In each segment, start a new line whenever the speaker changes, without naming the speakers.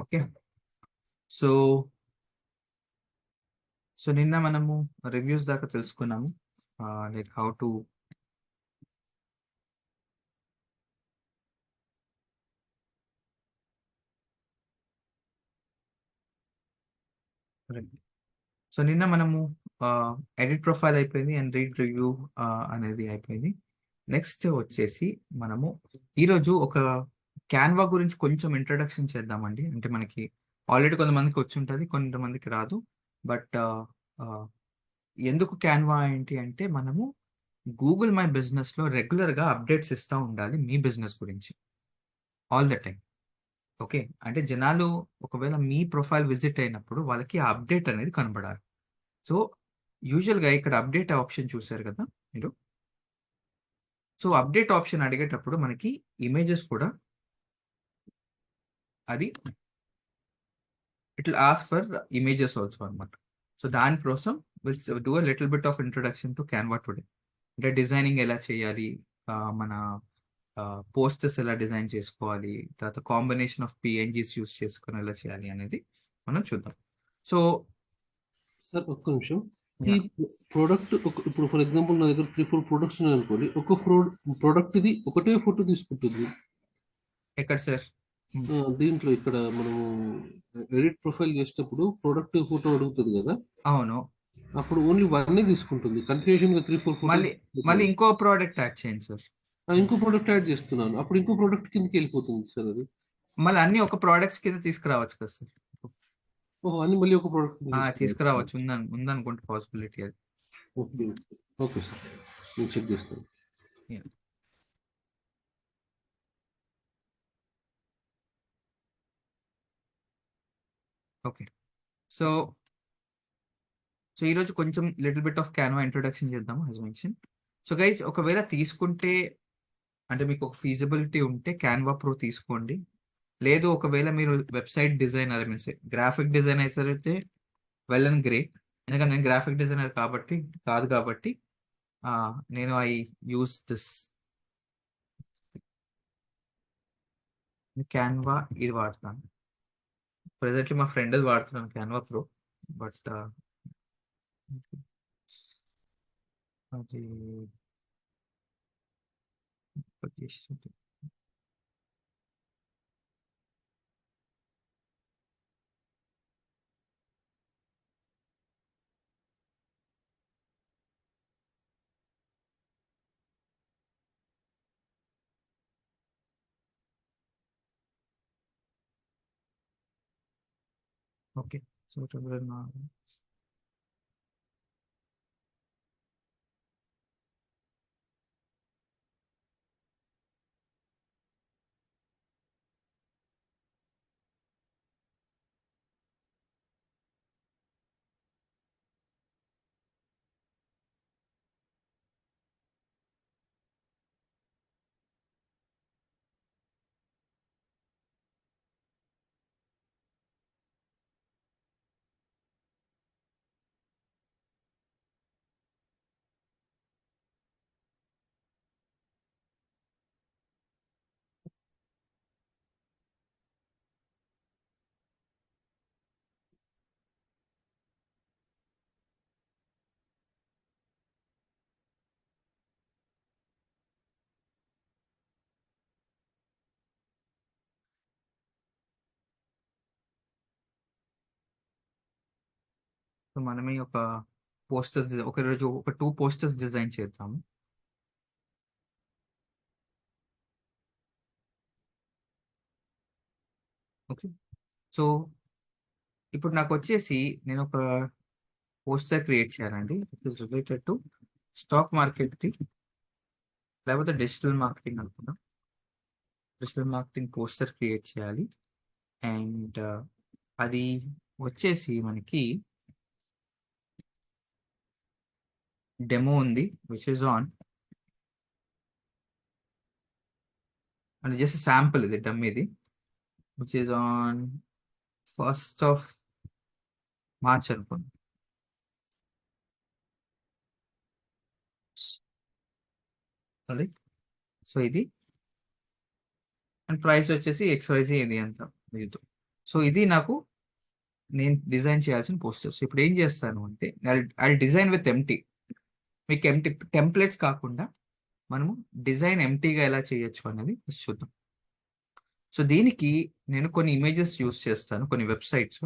Okay. So so నిన్న మనము reviews దాకా తెలుసుకున్నాము. లైక్ హౌ టు సో నిన్న మనము ఎడిట్ ప్రొఫైల్ అయిపోయింది అండ్ రీడ్ రివ్యూ అనేది అయిపోయింది. నెక్స్ట్ వచ్చేసి మనము ఈరోజు ఒక క్యాన్వా గురించి కొంచెం ఇంట్రడక్షన్ చేద్దామండి. అంటే మనకి ఆల్రెడీ కొంతమందికి వచ్చి ఉంటుంది, కొంతమందికి రాదు. బట్ ఎందుకు క్యాన్వా ఏంటి అంటే మనము గూగుల్ మై బిజినెస్లో రెగ్యులర్గా అప్డేట్స్ ఇస్తూ ఉండాలి మీ బిజినెస్ గురించి ఆల్ ద టైం. ఓకే, అంటే జనాలు ఒకవేళ మీ ప్రొఫైల్ విజిట్ అయినప్పుడు వాళ్ళకి ఆ అప్డేట్ అనేది కనబడాలి. సో యూజువల్గా ఇక్కడ అప్డేట్ ఆప్షన్ చూసారు కదా మీరు. సో అప్డేట్ ఆప్షన్ అడిగేటప్పుడు మనకి ఇమేజెస్ కూడా అది it will ask for images also అనమాట. సో దానికోసం will do a little bit of introduction to Canva today. అంటే డిజైనింగ్ ఎలా చేయాలి, మన పోస్టర్స్ ఎలా డిజైన్ చేసుకోవాలి, తర్వాత కాంబినేషన్ ఆఫ్ పిఎన్జీస్ యూస్ చేసుకొని ఎలా చేయాలి అనేది మనం చూద్దాం. సో
సార్ ఒక్క నిమిషం. ఈ ప్రోడక్ట్ ఇప్పుడు ఫర్ ఎగ్జాంపుల్ నా దగ్గర 3-4 ప్రొడక్ట్స్ ఉన్నాయి అనుకోండి. ఒక ప్రోడక్ట్ ఇది ఒకటే ఫోటో తీసుకుంటుంది.
ఎక్కడ సార్?
దీంట్లో ఇక్కడ మనము ఎడిట్ ప్రొఫైల్ చేసేటప్పుడు ప్రోడక్ట్ ఫోటో అడుగుతుంది కదా,
అవును.
అప్పుడు ఓన్లీ వన్ తీసుకుంటుంది. కంటిన్యూషన్ గా 3-4
మళ్ళీ
ఫోటో
ఇంకో ప్రోడక్ట్ యాడ్ చేయండి సార్.
ఇంకో ప్రోడక్ట్ యాడ్ చేస్తున్నాను, అప్పుడు ఇంకో ప్రోడక్ట్ కిందకి వెళ్ళిపోతుంది సార్ అది.
మళ్ళీ అన్ని ఒక ప్రోడక్ట్స్ కింద తీసుకురావచ్చు కదా సార్.
ఓహో, అన్ని మళ్ళీ ఒక ప్రోడక్ట్
తీసుకురావచ్చు, ఉందనుకుంటే పాసిబిలిటీ అది.
ఓకే ఓకే సార్, నేను చెక్ చేస్తాను.
ఓకే. సో ఈరోజు కొంచెం little bit of Canva introduction చేద్దాం యాజ్ మెన్షన్. సో గైస్, ఒకవేళ తీసుకుంటే అంటే మీకు ఒక ఫీజిబిలిటీ ఉంటే క్యాన్వా ప్రో తీసుకోండి. లేదు ఒకవేళ మీరు website designer means graphic designer అయితే వెల్ అండ్ గ్రేట్. ఎందుకంటే నేను గ్రాఫిక్ డిజైనర్ కాదు కాబట్టి నేను ఐ యూస్ దిస్ క్యాన్వా. ఇది వాడతాను ప్రెసెంట్లీ, మా ఫ్రెండ్ అది వాడుతున్నాను క్యాన్వా ప్రో. బట్ అది ఓకే. సో మనమే ఒక పోస్టర్స్ ఒక రోజు ఒక 2 పోస్టర్స్ డిజైన్ చేద్దాము. ఓకే. సో ఇప్పుడు నాకు వచ్చేసి నేను ఒక పోస్టర్ క్రియేట్ చేయాలండి. It is related to stock market, లేకపోతే డిజిటల్ మార్కెటింగ్ అనుకుందాం. డిజిటల్ మార్కెటింగ్ పోస్టర్ క్రియేట్ చేయాలి. అండ్ అది వచ్చేసి మనకి డెమో ఉంది విచ్ ఇస్ ఆన్, అంటే జస్ట్ శాంపుల్ ఇది డమ్ ఇది which is on 1st of March అనుకోండి. సో ఇది అండ్ ప్రైస్ వచ్చేసి XYZ ఇది అంత మీతో. సో ఇది నాకు నేను డిజైన్ చేయాల్సిన పోస్టర్స్. ఇప్పుడు ఏం చేస్తాను అంటే ఐ డిజైన్ విత్ ఎంటీ. మీకు ఎంటీ టెంప్లెట్స్ కాకుండా మనము డిజైన్ ఎంటీగా ఎలా చేయొచ్చు అనేది చూద్దాం. సో దీనికి నేను కొన్ని ఇమేజెస్ యూస్ చేస్తాను, కొన్ని వెబ్సైట్స్.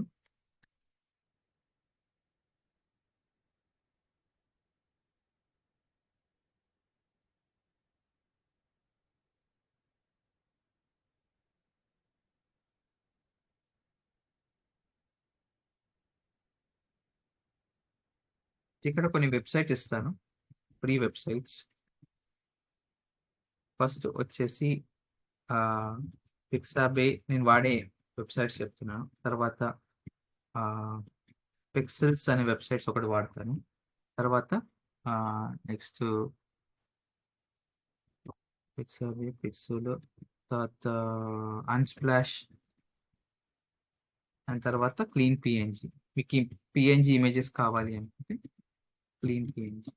ఇక్కడ కొన్ని వెబ్సైట్ ఇస్తాను, ఫ్రీ వెబ్సైట్స్. ఫస్ట్ వచ్చేసి పిక్సాబే నేను వాడే వెబ్సైట్స్ చెప్తున్నాను. తర్వాత పిక్సెల్స్ అనే వెబ్సైట్స్ ఒకటి వాడతాను. తర్వాత నెక్స్ట్ పిక్సాబే, పిక్సెల్, తర్వాత అన్స్ప్లాష్, అండ్ తర్వాత క్లీన్ పిఎన్జి. మీకు పిఎన్జి ఇమేజెస్ కావాలి అనుకుంటే క్లీన్ పిఎన్జి.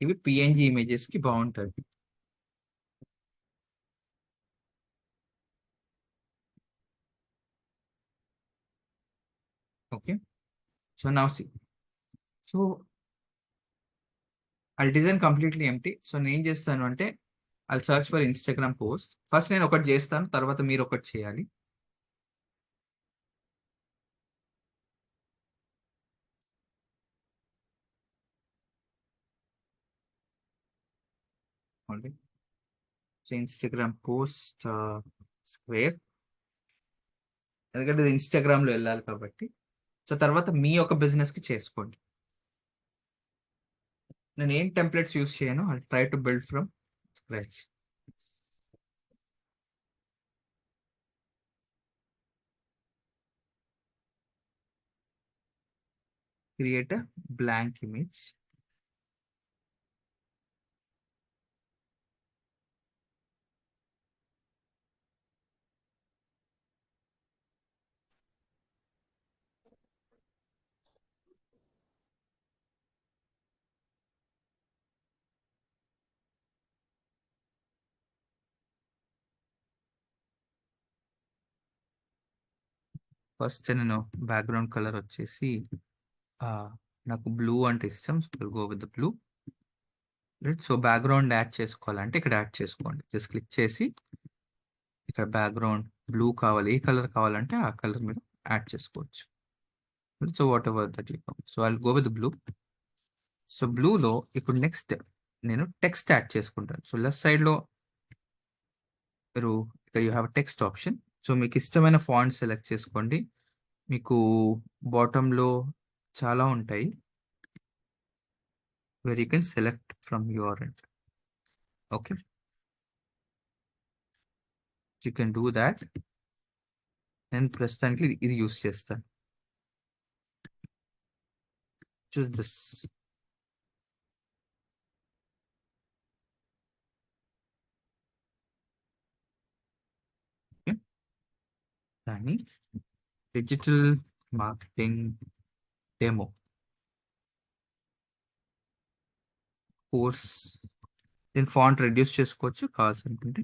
ఇవి పిఎన్జి ఇమేజెస్ కి బాగుంటుంది. Okay, so now see, so I design completely empty. So నేను ఏం చేస్తాను అంటే I search for Instagram post. First నేను ఒకటి చేస్తాను, తర్వాత మీరు ఒకటి చేయాలి. సో ఇన్స్టాగ్రామ్ పోస్ట్ స్క్వేర్, ఎందుకంటే ఇది ఇన్స్టాగ్రామ్ లో వెళ్ళాలి కాబట్టి. సో తర్వాత మీ యొక్క బిజినెస్ కి చేసుకోండి. నేను ఏం టెంప్లెట్స్ యూస్ చేయను, I try to build from scratch. Create a blank image. First నేను బ్యాక్గ్రౌండ్ కలర్ వచ్చేసి నాకు బ్లూ అంటే ఇష్టం, so go with the blue. Right, so background add చేసుకోవాలంటే ఇక్కడ యాడ్ చేసుకోండి. జస్ట్ క్లిక్ చేసి ఇక్కడ బ్యాక్గ్రౌండ్ బ్లూ కావాలి, ఏ కలర్ కావాలంటే ఆ కలర్ మీరు యాడ్ చేసుకోవచ్చు. So whatever that you, so I go with blue. So బ్లూలో ఇప్పుడు నెక్స్ట్ నేను టెక్స్ట్ యాడ్ చేసుకుంటాను. సో లెఫ్ట్ సైడ్లో మీరు ఇక్కడ you have text option. So మీకు ఇష్టమైన ఫాంట్ సెలెక్ట్ చేసుకోండి. మీకు బాటంలో చాలా ఉంటాయి where you can select from your end. Okay, you can do that. నేను ప్రస్తుతానికి ఇది యూస్ చేస్తాను. Choose this. దాన్ని డిజిటల్ మార్కెటింగ్ డెమో కోర్స్. దీని ఫాంట్ రెడ్యూస్ చేసుకోవచ్చు కావాల్సి అనుకుంటే.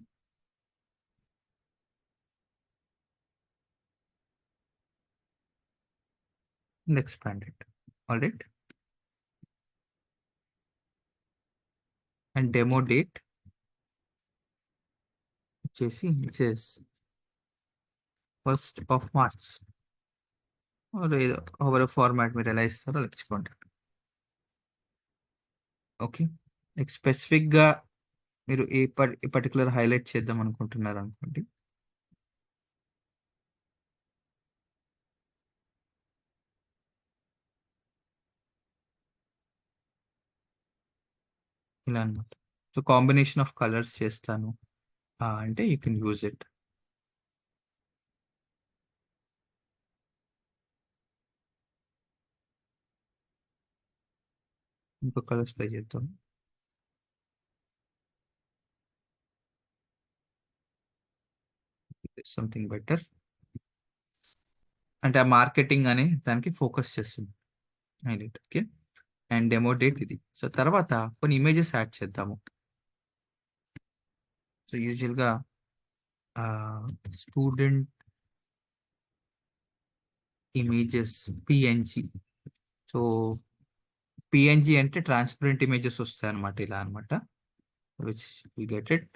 And expand it. All right, and demo date వచ్చేసి 1st of March. ఏదో ఓవర్ ఫార్మాట్ మీరు ఎలా ఇస్తారో అలా ఇచ్చుకోండి. ఓకే, స్పెసిఫిక్గా మీరు ఏ పర్టికులర్ హైలైట్ చేద్దాం అనుకుంటున్నారు అనుకోండి. ఇలా అనమాట. సో కాంబినేషన్ ఆఫ్ కలర్స్ చేస్తాను అంటే యూ కెన్ యూజ్ ఇట్. ఇంకో కలర్స్ ట్రై చేద్దాం. Something better. అంటే ఆ మార్కెటింగ్ అనే దానికి ఫోకస్ చేస్తుంది. Highlight. Okay. And demo date ఇది. సో తర్వాత కొన్ని ఇమేజెస్ యాడ్ చేద్దాము. సో యూజువల్గా student images PNG. So PNG అంటే ట్రాన్స్పరెంట్ ఇమేజెస్ వస్తాయి అనమాట, ఇలా అనమాట. Which will get it.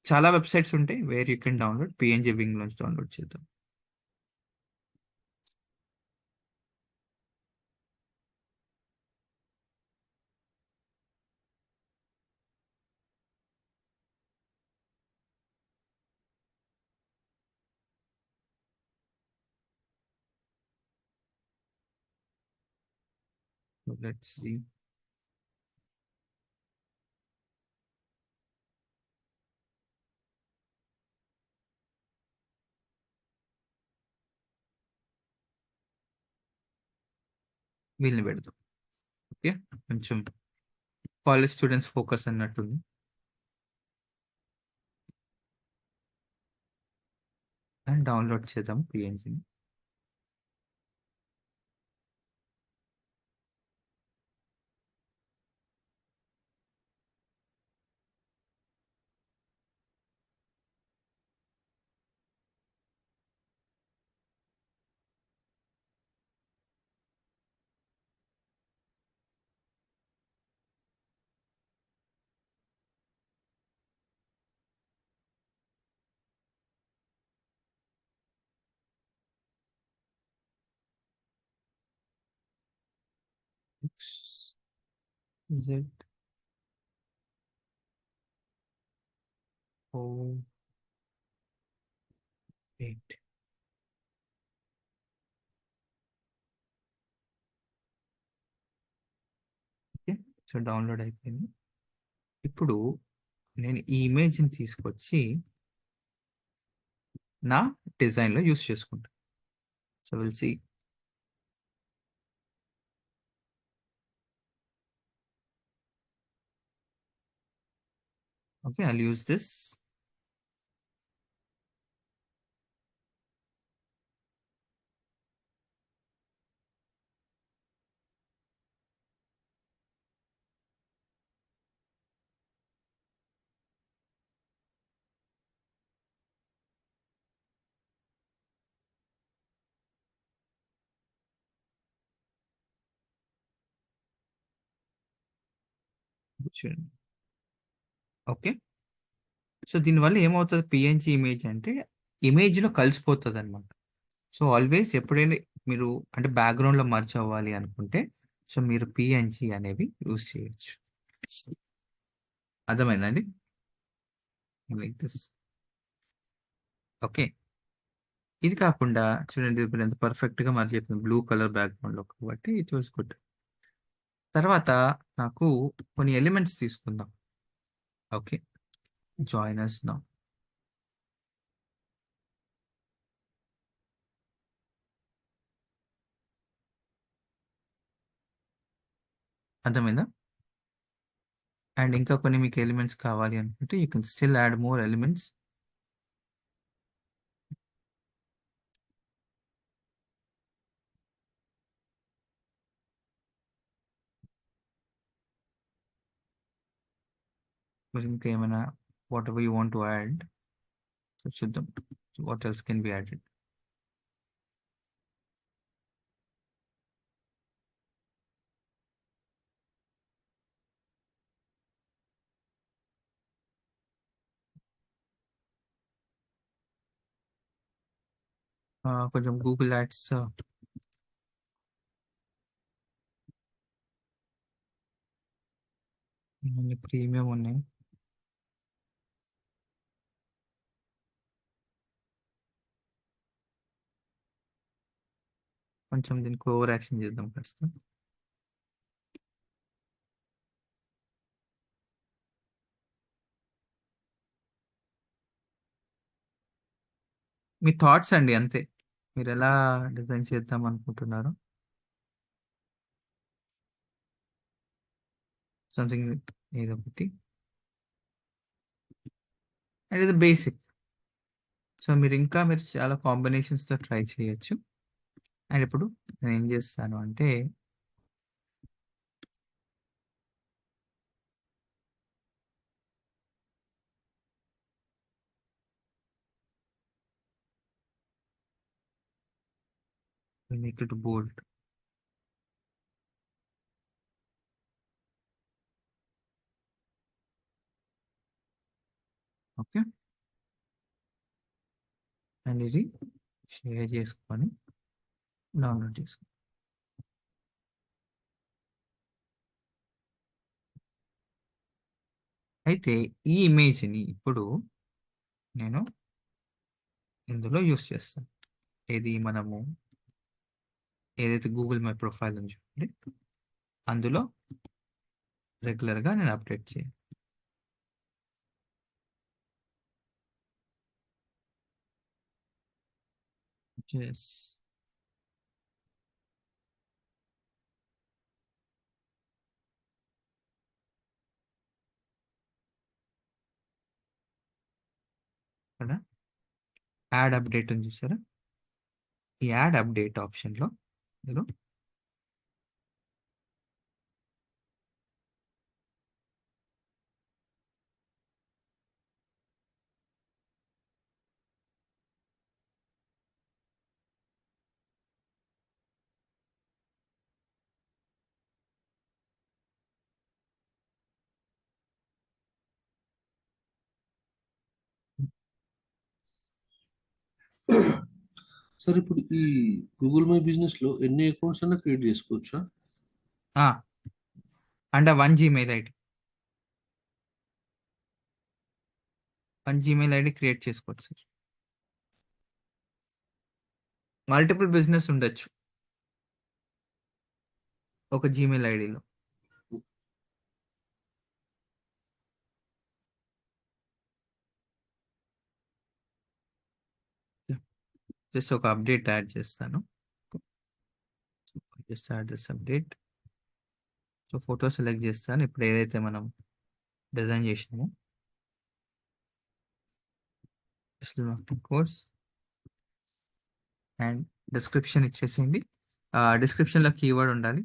చాలా వెబ్సైట్స్ ఉంటాయి where you can download. PNG wing నుంచి డౌన్లోడ్ చేద్దాం. Let's see. వీళ్ళని పెడదాం. ఓకే. కొంచెం కాలేజ్ స్టూడెంట్స్ ఫోకస్ అన్నట్టుంది. అండ్ డౌన్లోడ్ చేద్దాం పిఎన్జిని. Z O 8. Okay. So download అయిపోయింది. ఇప్పుడు నేను ఈ ఇమేజ్ని తీసుకొచ్చి నా డిజైన్లో యూస్ చేసుకుంటాను. So will see. Okay, I'll use this. చూడండి. ఓకే. సో దీనివల్ల ఏమవుతుంది, పిఎన్జి ఇమేజ్ అంటే ఇమేజ్లో కలిసిపోతుంది అనమాట. సో ఆల్వేస్ ఎప్పుడైనా మీరు అంటే బ్యాక్గ్రౌండ్లో మర్చ్ అవ్వాలి అనుకుంటే సో మీరు పిఎన్జి అనేవి యూస్ చేయొచ్చు. అర్థమైందండి? Like this. ఓకే. ఇది కాకుండా చూడండి, ఇప్పుడు ఎంత పర్ఫెక్ట్గా మరి చెప్పింది బ్లూ కలర్ బ్యాక్గ్రౌండ్లో, కాబట్టి ఇట్ వాస్ గుడ్. తర్వాత నాకు కొన్ని ఎలిమెంట్స్ తీసుకుందాం. ఓకే. జాయినర్స్ నా. అర్థమైందా? అండ్ ఇంకా కొన్ని మీకు ఎలిమెంట్స్ కావాలి అనుకుంటే you can still add more elements. మరి ఇంకా ఏమైనా whatever you want to add. So చూద్దాం what else can be added. కొంచెం గూగుల్ యాడ్స్ ప్రీమియం ఉన్నాయి. కొంచెం దీనికి ఓవర్ యాక్షన్ చేద్దాం కాస్త. మీ థాట్స్ అండి అంతే, మీరు ఎలా డిజైన్ చేద్దాం అనుకుంటున్నారు. సంథింగ్ ఏదో ఒకటి, అండ్ ఇది బేసిక్. సో మీరు చాలా కాంబినేషన్స్తో ట్రై చేయొచ్చు. అండ్ ఇప్పుడు నేను ఏం చేస్తాను అంటే make it bold. Okay, and ఇది షేర్ చేసుకొని డౌన్లోడ్ చేసుకో. అయితే ఈ ఇమేజ్ని ఇప్పుడు నేను ఇందులో యూస్ చేస్తాను. మనము ఏదైతే గూగుల్ మై ప్రొఫైల్ అని చూడండి, అందులో రెగ్యులర్గా నేను అప్డేట్ చేయాలి. ఇక్కడ యాడ్ అప్డేట్ అని చూసారా? ఈ యాడ్ అప్డేట్ ఆప్షన్లో మీరు
సార్ ఇప్పుడు ఈ గూగుల్ మై బిజినెస్ లో ఎన్ని అకౌంట్స్ అయినా క్రియేట్ చేసుకోవచ్చా?
And one Gmail ID create చేసుకోవచ్చు సార్. మల్టిపుల్ బిజినెస్ ఉండొచ్చు ఒక జీమెయిల్ ఐడిలో. జస్ట్ ఒక అప్డేట్ యాడ్ చేస్తాను. Just add this update. So photo select చేస్తాను. ఇప్పుడు ఏదైతే మనం డిజైన్ చేసినామో కోర్స్ అండ్ డిస్క్రిప్షన్ ఇచ్చేసింది. డిస్క్రిప్షన్లో కీవర్డ్ ఉండాలి.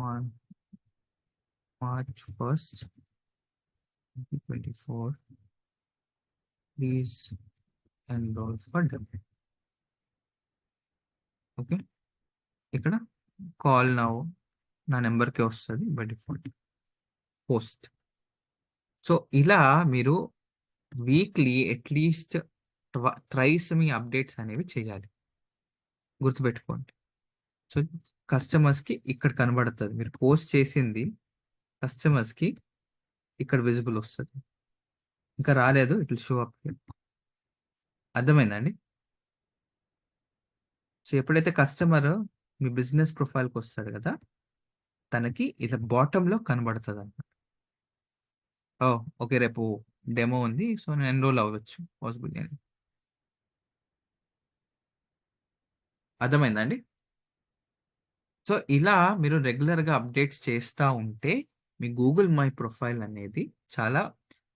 On March 1st, 2024, please enroll for W. Okay, ఇక్కడ కాల్ నౌ నా నెంబర్కి వస్తుంది బై డిఫాల్ట్ పోస్ట్. సో ఇలా మీరు వీక్లీ అట్లీస్ట్ థ్రైస్ మీ అప్డేట్స్ అనేవి చేయాలి, గుర్తుపెట్టుకోండి. సో కస్టమర్స్కి ఇక్కడ కనబడుతుంది, మీరు పోస్ట్ చేసింది కస్టమర్స్కి ఇక్కడ విజిబుల్ వస్తుంది. ఇంకా రాలేదు, ఇట్ విల్ షో అప్. అర్థమైందండి? సో ఎప్పుడైతే కస్టమర్ మీ బిజినెస్ ప్రొఫైల్కి వస్తాడు కదా, తనకి ఇలా బాటంలో కనబడుతుంది అన్నమాట. ఓకే, రేపు డెమో ఉంది, సో నేను ఎన్రోల్ అవ్వచ్చు పాసిబుల్ అని. అర్థమైందండి? సో ఇలా మీరు రెగ్యులర్గా అప్డేట్స్ చేస్తూ ఉంటే మీ గూగుల్ మై ప్రొఫైల్ అనేది చాలా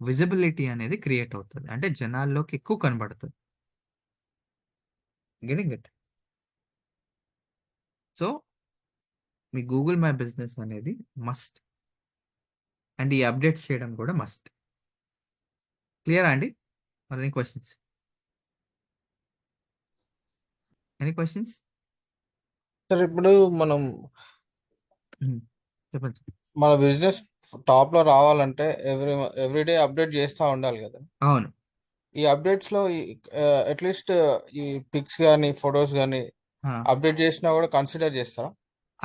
విజిబిలిటీ అనేది క్రియేట్ అవుతుంది, అంటే జనాల్లోకి ఎక్కువ కనబడుతుంది. Getting it? So me Google my business అనేది మస్ట్, అండ్ ఈ అప్డేట్స్ చేయడం కూడా మస్ట్. క్లియరా అండి? మరి ఎనీ క్వశ్చన్స్? క్వశ్చన్స్?
సార్ ఇప్పుడు మనం
చెప్పండి సార్.
మన బిజినెస్ టాప్ లో రావాలంటే ఎవ్రీడే అప్డేట్ చేస్తూ ఉండాలి కదా.
అవును,
ఈ అప్డేట్స్ లో అట్లీస్ట్ ఈ పిక్స్ కానీ ఫొటోస్ కానీ అప్డేట్ చేసినా కూడా కన్సిడర్ చేస్తారా?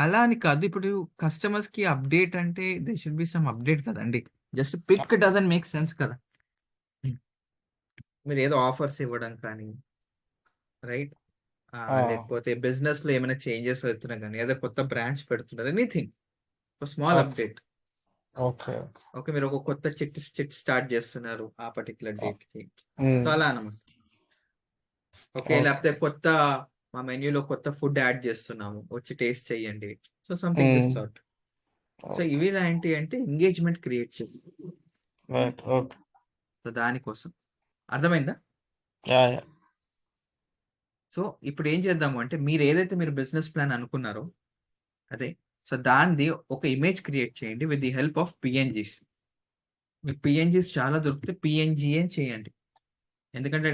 అలా అని కాదు. ఇప్పుడు కస్టమర్స్ కి అప్డేట్ అంటే they should be some update కదండి. Just pick doesn't make sense కదా. మీరు ఏదో ఆఫర్స్ ఇవ్వడం కానీ, రైట్, లేకపోతే బిజినెస్ లో ఏమైనా చేంజెస్ అవుతున్నా కానీ, ఏదో కొత్త బ్రాంచ్ పెడుతున్నారు, ఎనీథింగ్, ఒక small
okay
update.
Okay.
Okay, మీరు ఒక కొత్త చిట్ స్టార్ట్ చేస్తున్నారు ఆ పర్టికులర్ డేట్ కి,
ఉమ్,
సో అలా అనమాట. Okay,
okay.
లేకపోతే మా మెన్యూలో కొత్త ఫుడ్ యాడ్ చేస్తున్నాము, వచ్చి టేస్ట్ చేయండి, so something this
um,
sort. So
okay.
ఇవి ఏంటి అంటే ఎంగేజ్మెంట్ క్రియేట్ చేసి,
రైట్. ఓకే.
సో దానికోసం. అర్థమైందా?
Yeah yeah.
సో ఇప్పుడు ఏం చేద్దాము అంటే మీరు ఏదైతే మీరు బిజినెస్ ప్లాన్ అనుకున్నారో అదే, సో దానిది ఒక ఇమేజ్ క్రియేట్ చేయండి with the help of PNGs. మీకు పిఎన్జీస్ చాలా దొరికితే పిఎన్జీ అని చేయండి, ఎందుకంటే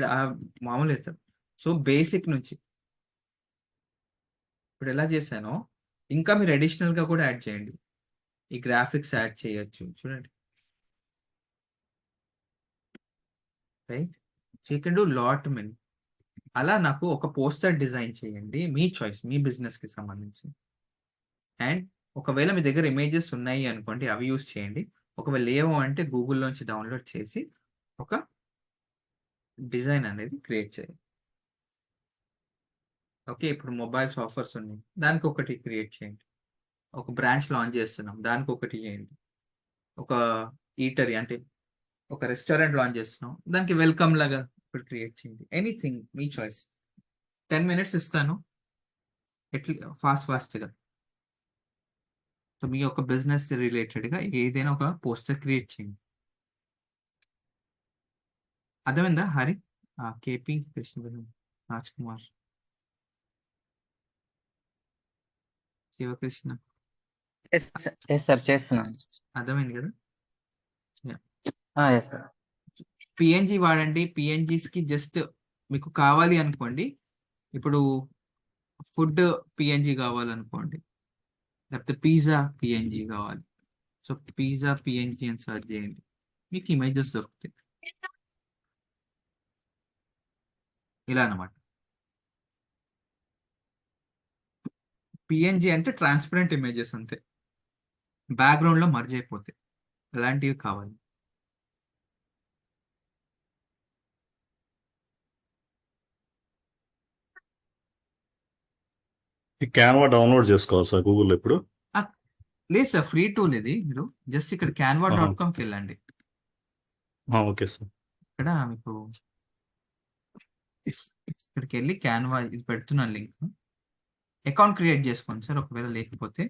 మామూలు అవుతుంది. సో బేసిక్ నుంచి ఇప్పుడు ఎలా చేశానో ఇంకా మీరు అడిషనల్ గా కూడా యాడ్ చేయండి. ఈ గ్రాఫిక్స్ యాడ్ చేయొచ్చు, చూడండి. Right, so you can do lot many. అలా నాకు ఒక పోస్టర్ డిజైన్ చేయండి, మీ చాయిస్, మీ బిజినెస్ కి సంబంధించి. అండ్ ఒకవేళ మీ దగ్గర ఇమేజెస్ ఉన్నాయి అనుకోండి, అవి యూస్ చేయండి. ఒకవేళ లేవు అంటే గూగుల్లోంచి డౌన్లోడ్ చేసి ఒక డిజైన్ అనేది క్రియేట్ చేయండి. ఓకే, ఇప్పుడు మొబైల్స్ ఆఫర్స్ ఉన్నాయి, దానికి ఒకటి క్రియేట్ చేయండి. ఒక బ్రాంచ్ లాంచ్ చేస్తున్నాం, దానికి ఒకటి చేయండి. ఒక ఈటరీ అంటే ఒక రెస్టారెంట్ లాంచ్ చేస్తున్నాం, దానికి వెల్కమ్ లాగా ఇప్పుడు క్రియేట్ చేయండి. ఎనీథింగ్ మీ చాయిస్. 10 minutes ఇస్తాను, ఎట్లా ఫాస్ట్గా. సో మీ యొక్క బిజినెస్ రిలేటెడ్గా ఏదైనా ఒక పోస్టర్ క్రియేట్ చేయండి. అర్థమైందా Hari? KP Krishna, Raj Kumar, Sivakrishna,
yes yes sir చేస్తున్నాను.
అర్థమైంది కదా?
Yes sir.
పిఎన్జి వాడండి. పిఎన్జిస్ కి జస్ట్ మీకు కావాలి అనుకోండి, ఇప్పుడు ఫుడ్ పిఎన్జి కావాలనుకోండి, లేకపోతే పిజ్జా పిఎన్జి కావాలి, సో పిజ్జా పిఎన్జి అని సర్చ్ చేయండి, మీకు ఇమేజెస్ దొరుకుతాయి. ఇలా అన్నమాట. పిఎన్జి అంటే ట్రాన్స్పరెంట్ ఇమేజెస్ అంతే, బ్యాక్గ్రౌండ్ లో మర్జ్ అయిపోతాయి, అలాంటివి కావాలి.
ఈ క్యాన్వా డౌన్లోడ్ చేసుకోవాలి సార్ గూగుల్లో ఇప్పుడు?
ఆ, లేదు సార్, ఫ్రీ టూల్ ఇది. మీరు జస్ట్ ఇక్కడ canva.comకి వెళ్ళండి.
Okay sir.
ఇక్కడ మీకు ఇక్కడికి వెళ్ళి క్యాన్వా ఇది పెడుతున్నాను లింక్, అకౌంట్ క్రియేట్ చేసుకోండి సార్. ఒకవేళ లేకపోతే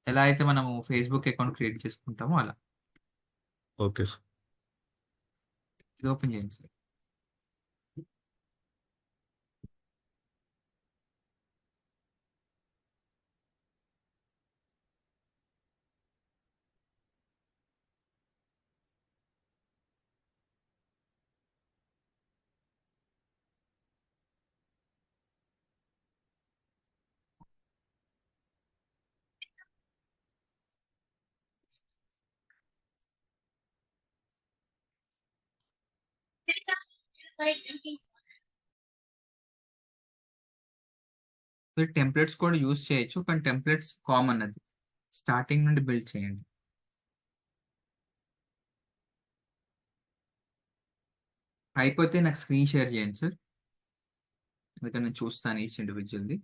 ఎలా అయితే మనము ఫేస్బుక్ అకౌంట్ క్రియేట్ చేసుకుంటామో అలా
ఓకే సార్.
ఇది ఓపెన్ చేయండి సార్. మీరు టెంప్లెట్స్ కూడా యూజ్ చేయొచ్చు, కానీ టెంప్లెట్స్ కామన్, అది స్టార్టింగ్ నుండి బిల్డ్ చేయండి. అయిపోతే నాకు స్క్రీన్ షేర్ చేయండి సార్, ఎందుకంటే నేను చూస్తాను ఈచ్ ఇండివిజువల్ది.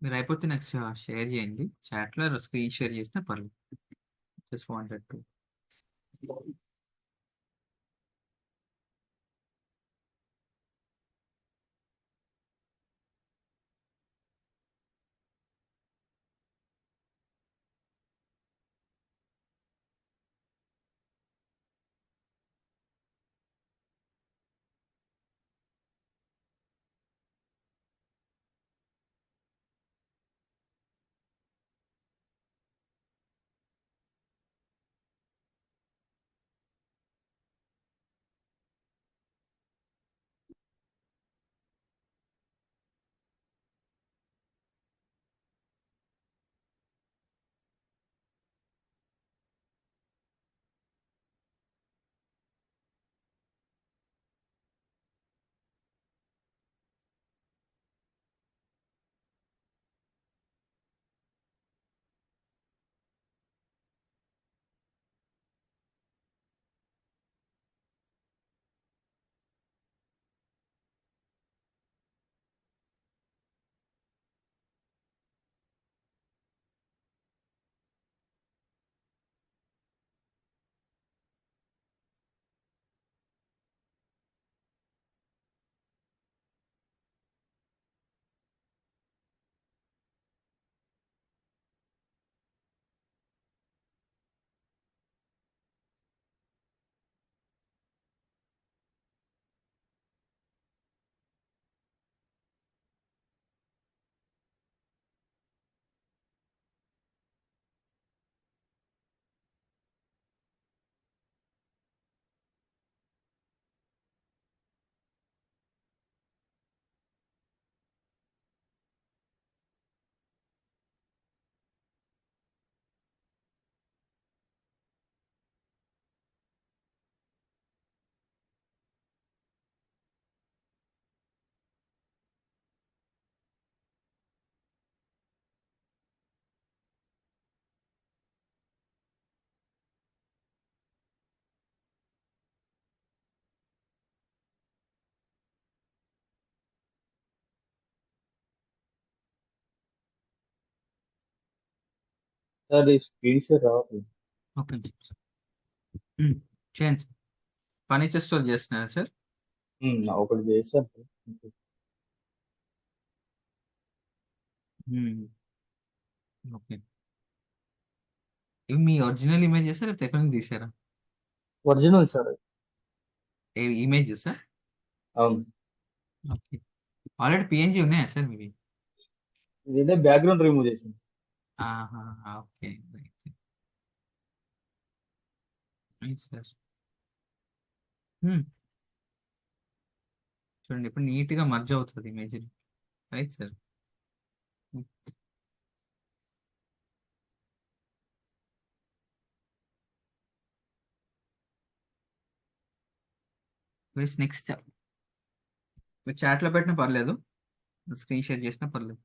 మీరు అయిపోతే నాకు షేర్ చేయండి చాట్లో, స్క్రీన్ షేర్ చేసినా పర్లేదు. Just wanted to.
సార్ ఈ స్క్రీన్ షేర్ రావట్లేదు.
ఓకే చేయండి సార్. ఫర్నిచర్ స్టోర్ చేస్తున్నారా సార్?
ఒకటి చేశాను సార్.
ఓకే. ఇవి మీ ఒరిజినల్ ఇమేజెస్ లేకపోతే ఎక్కడ నుంచి తీసారా?
ఒరిజినల్ సార్ అది.
ఏ ఇమేజెస్?
అవును.
ఓకే. ఆల్రెడీ పిఎన్జీ ఉన్నాయా సార్ మీవి?
ఇదే బ్యాక్గ్రౌండ్ రిమూవ్ చేసింది.
ఆహా, ఓకే రైట్ సార్. చూడండి ఇప్పుడు నీట్గా మర్జ్ అవుతుంది ఇమేజ్. Right sir. నెక్స్ట్ మీరు చాట్లో పెట్టినా పర్లేదు, స్క్రీన్ షేర్ చేసినా పర్లేదు.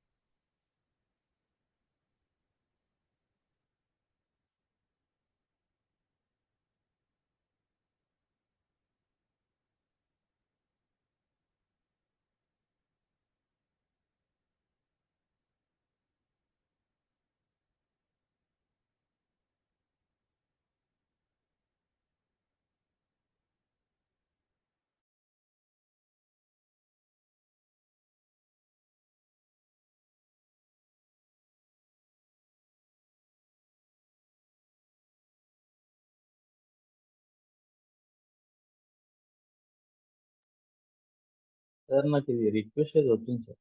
సార్ నాకు ఇది రిక్వెస్ట్ ఏదో వచ్చింది సార్.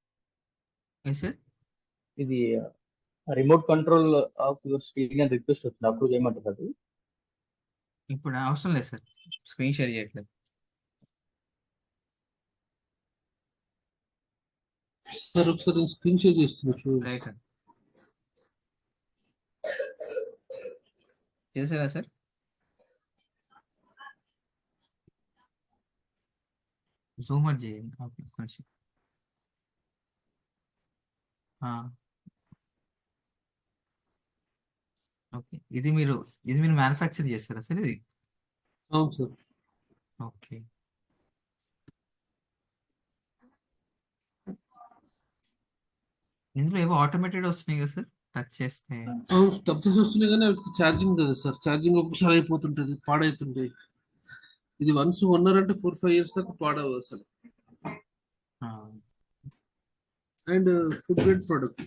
ఏ సార్?
ఇది remote control of your screen అని రిక్వెస్ట్ వచ్చింది. అప్రూవ్ చేయమంటారు అది.
ఇప్పుడు అవసరం లేదు సార్, స్క్రీన్ షేర్ చేయట్లేదు.
సార్ ఒకసారి స్క్రీన్ షేర్ చేస్తున్నా చూడండి.
రైట్. చేసారా సార్? జూమ్ అవుట్ చేయండి. ఓకే కొంచెం. ఓకే, ఇది మీరు మ్యానుఫ్యాక్చర్ చేస్తారా సార్ ఇది?
అవును సార్.
ఓకే. ఇందులో ఏవో ఆటోమేటెడ్ వస్తున్నాయి కదా సార్, టచ్ చేస్తే.
టచ్ చేసి వస్తున్నాయి కానీ ఛార్జింగ్ కదా సార్, ఛార్జింగ్ ఒక్కసారి అయిపోతుంటది, పాడవుతుంటాయి. ఇది వన్స్ కొన్నారంటే 4-5 years దాకా పాడవు అసలు. And food grade product.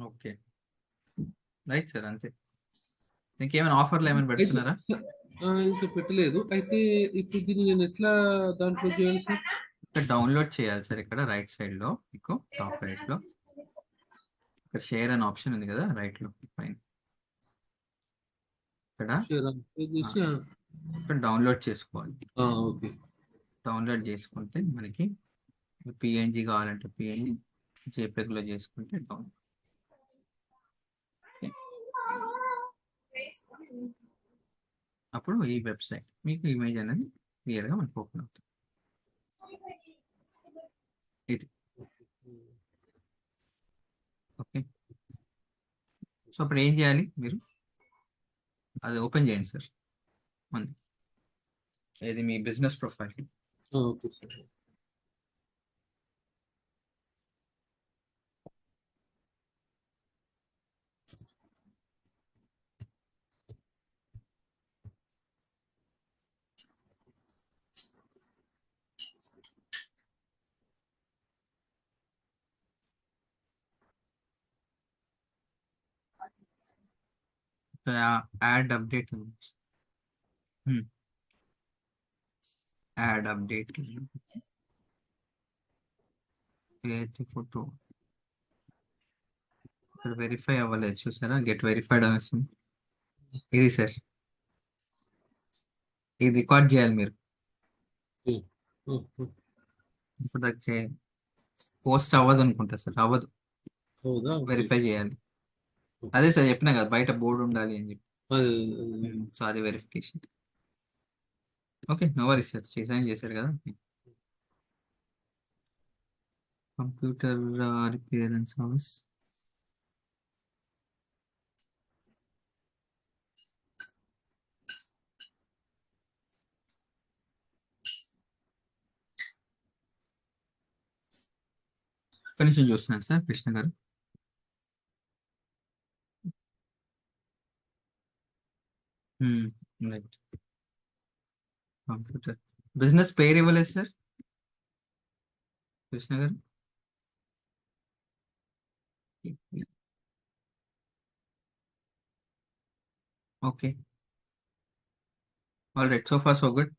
Okay right sir, అంతే. ఇంకేమైనా ఆఫర్లు ఏమైనా పెడుతున్నారా?
ఇంకా పెట్టలేదు. అయితే ఇప్పుడు దీన్ని నేను ఎట్లా దాంట్లో చేయాలి సార్?
ఇక్కడ డౌన్లోడ్ చేయాలి సార్, ఇక్కడ రైట్ సైడ్ లో మీకు టాప్ రైట్ లో ఇక్కడ షేర్ అనే ఆప్షన్ ఉంది కదా, రైట్ లో పైన ఇక్కడ
షేర్ చేసి
ఇక్కడ డౌన్లోడ్ చేసుకోవాలి.
ఓకే.
డౌన్లోడ్ చేసుకుంటే మనకి పిఎన్జి కావాలంటే పిఎన్జి, జేపీఈజీ లో చేసుకుంటే డౌన్. అప్పుడు ఈ వెబ్సైట్ మీకు ఇమేజ్ అనేది క్లియర్గా మనకు ఓపెన్ అవుతుంది. ఇది ఓకే. సో అప్పుడు ఏం చేయాలి మీరు, అది ఓపెన్ చేయండి సార్. ఉంది ఇది మీ business profile.
Okay sir.
Add update, add update photo ఇక్కడ వెరిఫై అవ్వలేదు చూసారా, గెట్ వెరిఫైడ్ అని వస్తుంది. ఇది సార్, ఇది రికార్డ్ చేయాలి మీరు. ఇప్పుడు దాకా పోస్ట్ అవ్వదు అనుకుంటా సార్, అవ్వదు, వెరిఫై చేయాలి. అదే సార్ చెప్పినా కదా, బయట బోర్డు ఉండాలి అని చెప్పి. సో అది verification. Okay no worries sir, design చేశారు కదా. Computer repair and service. కనీసం చూస్తున్నాను సార్ కృష్ణ గారు. రైట్. కంప్యూటర్ బిజినెస్ పేరు ఇవ్వలేదు సార్ కృష్ణ గారు. Okay all right, so far so good.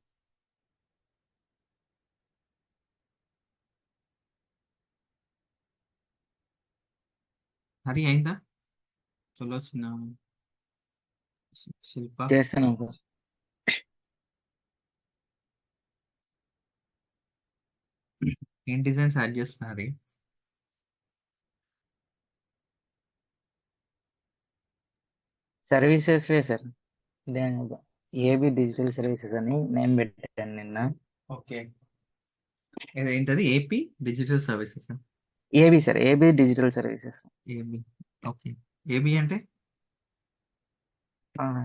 Hari అయిందా? చలో చిన్న శిల్ప.
చేస్తున్నాం సార్.
ఏం డిజైన్స్ యాడ్ చేస్తున్నారు?
Services way sir, A B digital services అని నేమ్ పెట్టాను నిన్న.
ఓకే ఏంటది, A P digital services?
A B sir, A B digital services.
A B, okay. A B అంటే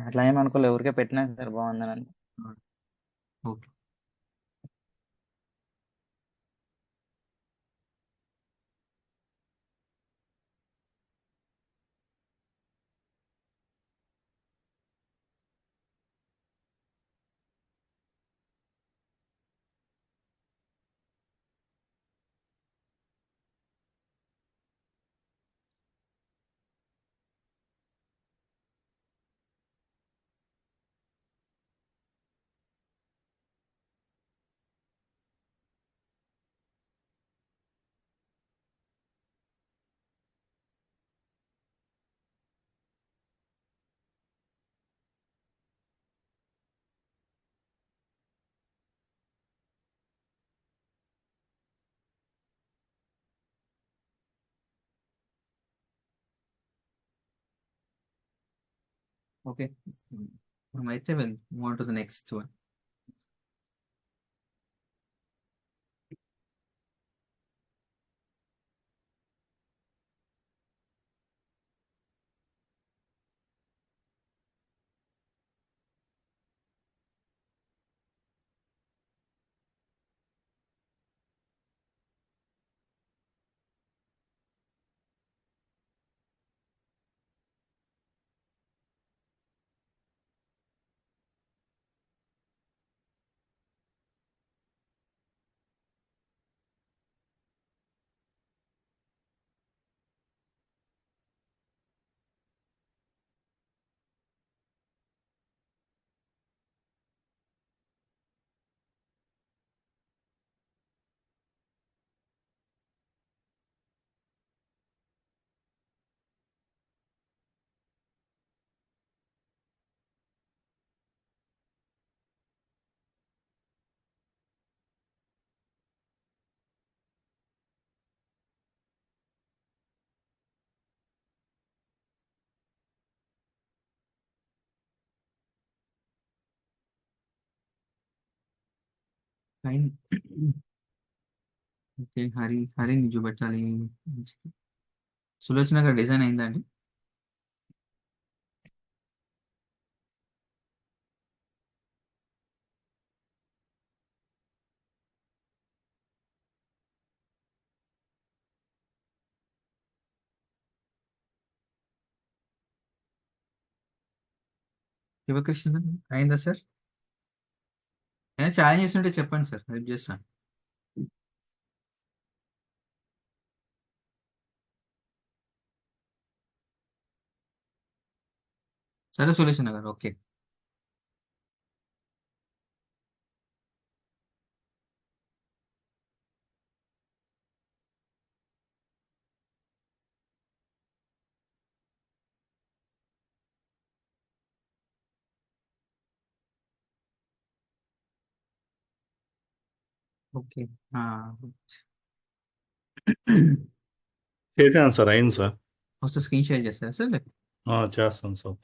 అట్లా ఏమనుకోలేదు, ఎవరికే పెట్టినా సార్ బాగుందని.
Okay okay. మనమైతే we'll move on to the next one. Fine. Okay, హరిని చూపెట్టాలి. సులోచన గారు డిజైన్ అయిందా అండి? శివకృష్ణ అయిందా సార్? ఏమైనా ఛాలెంజెస్ ఉంటే చెప్పండి సార్, హెల్ప్ చేస్తాను. సరే సులోచన గారు, ఓకే. ఓకే.
చేశాను సార్, అయింది సార్.
ఒకసారి స్క్రీన్ షేర్ చేస్తారా సార్?
చేస్తాను సార్.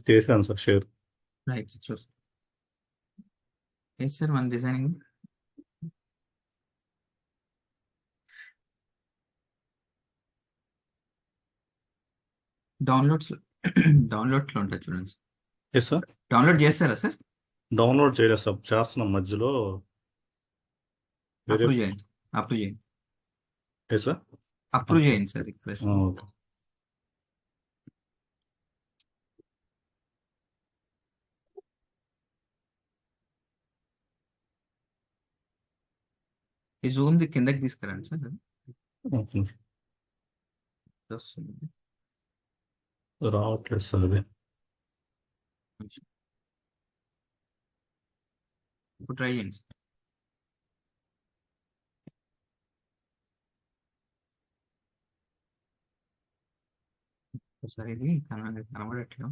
చేశాను సార్ షేర్.
రైట్, చూస్తాను. ఎస్ సార్, మన డిజైనింగ్ డౌన్లోడ్స్ డౌన్లోడ్స్లో ఉంటుంది చూడండి సార్.
Yes sir.
డౌన్లోడ్ చేస్తారా సార్?
డౌన్లోడ్ చేయలేదు సార్, చేస్తున్నాం మధ్యలో. వేరే
అప్రూవ్ చేయండి, అప్రూవ్ చేయండి,
ఎస్ సార్.
అప్రూవ్ చేయండి సార్ రిక్వెస్ట్.
ఓకే.
ఈ జూమ్ ది కిందకి తీసుకురండి సార్. వస్తుంది.
రావట్లేదు సార్ అది.
ఇప్పుడు ట్రై చేయండి సార్. ఒకసారి ఇది కనబడట్లేదు.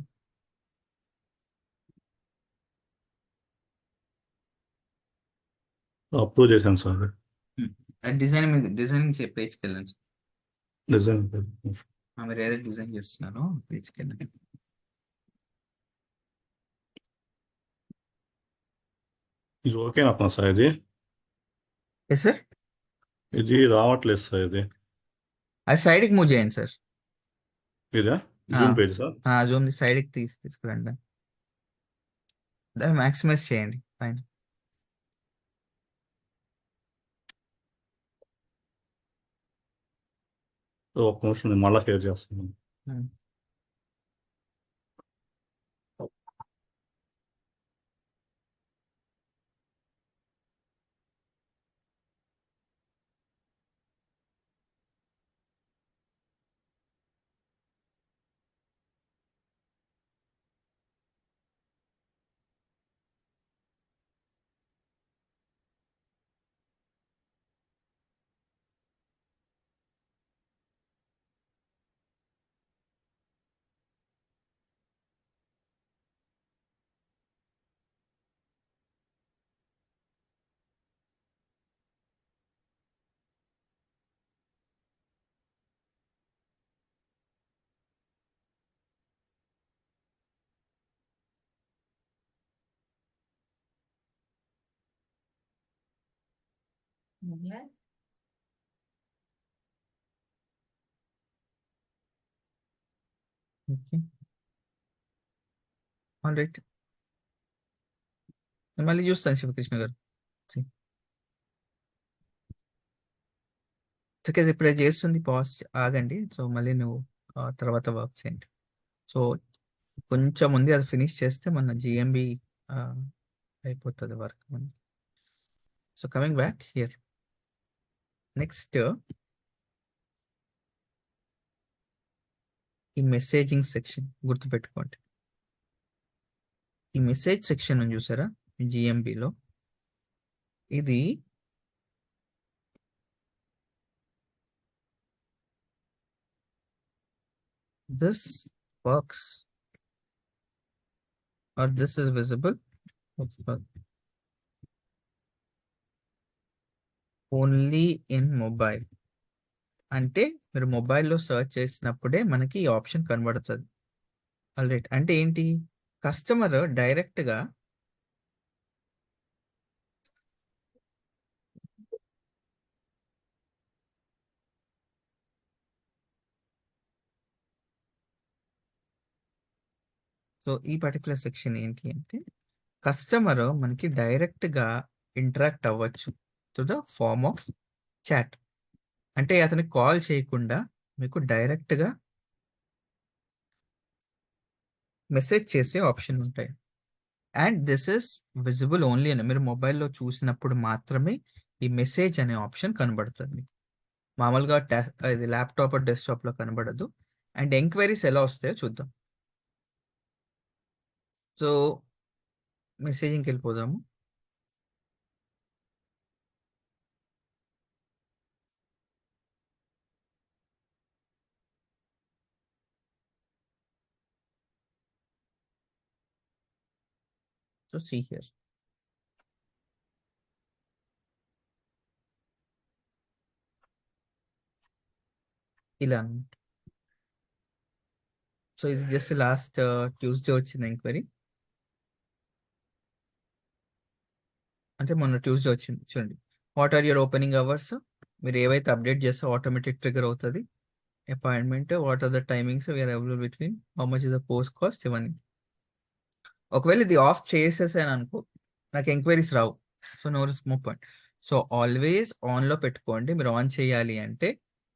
అప్రూవ్ చేశాను సార్.
డిజైనింగ్ పేజ్కి వెళ్ళండి సార్.
డిజైన్
మీరు ఏదైతే డిజైన్ చేస్తున్నారో పేజ్కి వెళ్ళండి.
ఇది ఓకేనా సార్? ఇది
ఎస్ సార్.
ఇది రావట్లేదు సార్ ఇది.
అది సైడ్కి మూవ్ చేయండి సార్.
ఇదా Zoom page sir?
Zoom the సైడ్కి తీసుకురండి. దాన్ని మ్యాక్సిమైజ్ చేయండి పైన.
ఒక్క నిమిషం, నేను మళ్ళీ షేర్ చేస్తున్నాను.
Okay, all right. మళ్ళీ చూస్తాను శివకృష్ణ గారు. ఓకే, ఇప్పుడు చేస్తుంది పాజ్ ఆగండి. సో మళ్ళీ నువ్వు తర్వాత వర్క్ చేయండి. సో కొంచెం ఉంది, అది ఫినిష్ చేస్తే మన జిఎంబి అయిపోతుంది వర్క్ మనకి. So coming back here, next ఈ మెసేజింగ్ సెక్షన్ గుర్తుపెట్టుకోండి. ఈ మెసేజ్ సెక్షన్ చూసారా జిఎంబిలో? ఇది this works or this is visible. Only in mobile అంటే మీరు మొబైల్లో సెర్చ్ చేసినప్పుడే మనకి ఈ ఆప్షన్ కనబడుతుంది. ఆల్రైట్, అంటే ఏంటి, కస్టమర్ డైరెక్ట్గా సో ఈ పర్టికులర్ సెక్షన్ ఏంటి అంటే కస్టమర్ మనకి డైరెక్ట్గా ఇంటరాక్ట్ అవ్వచ్చు to the form of chat. అంటే అతనికి కాల్ చేయకుండా మీకు డైరెక్ట్గా మెసేజ్ చేసే ఆప్షన్ ఉంటాయి. And this is visible only అని మీరు మొబైల్లో చూసినప్పుడు మాత్రమే ఈ మెసేజ్ అనే ఆప్షన్ కనబడుతుంది. మామూలుగా ఇది ల్యాప్టాప్ డెస్క్టాప్లో కనబడదు. అండ్ ఎంక్వైరీస్ ఎలా వస్తాయో చూద్దాం. సో మెసేజింగ్కి వెళ్ళిపోదాము. So see here. ఇలా అన్నమాట. సో ఇది జస్ట్ లాస్ట్ ట్యూస్డే వచ్చిన ఎంక్వైరీ, అంటే మొన్న ట్యూస్డే వచ్చింది. చూడండి, what are your opening hours, మీరు ఏవైతే అప్డేట్ చేస్తే ఆటోమేటిక్ ట్రిగర్ అవుతుంది. Appointment, what are the timings we are available between, how much is the post cost, ఇవన్నీ. ఒకవేళ ఇది ఆఫ్ చేసేసాను అనుకో నాకు ఎంక్వైరీస్ రావు. So no risk point. So always ఆన్లో పెట్టుకోండి. మీరు ఆన్ చేయాలి అంటే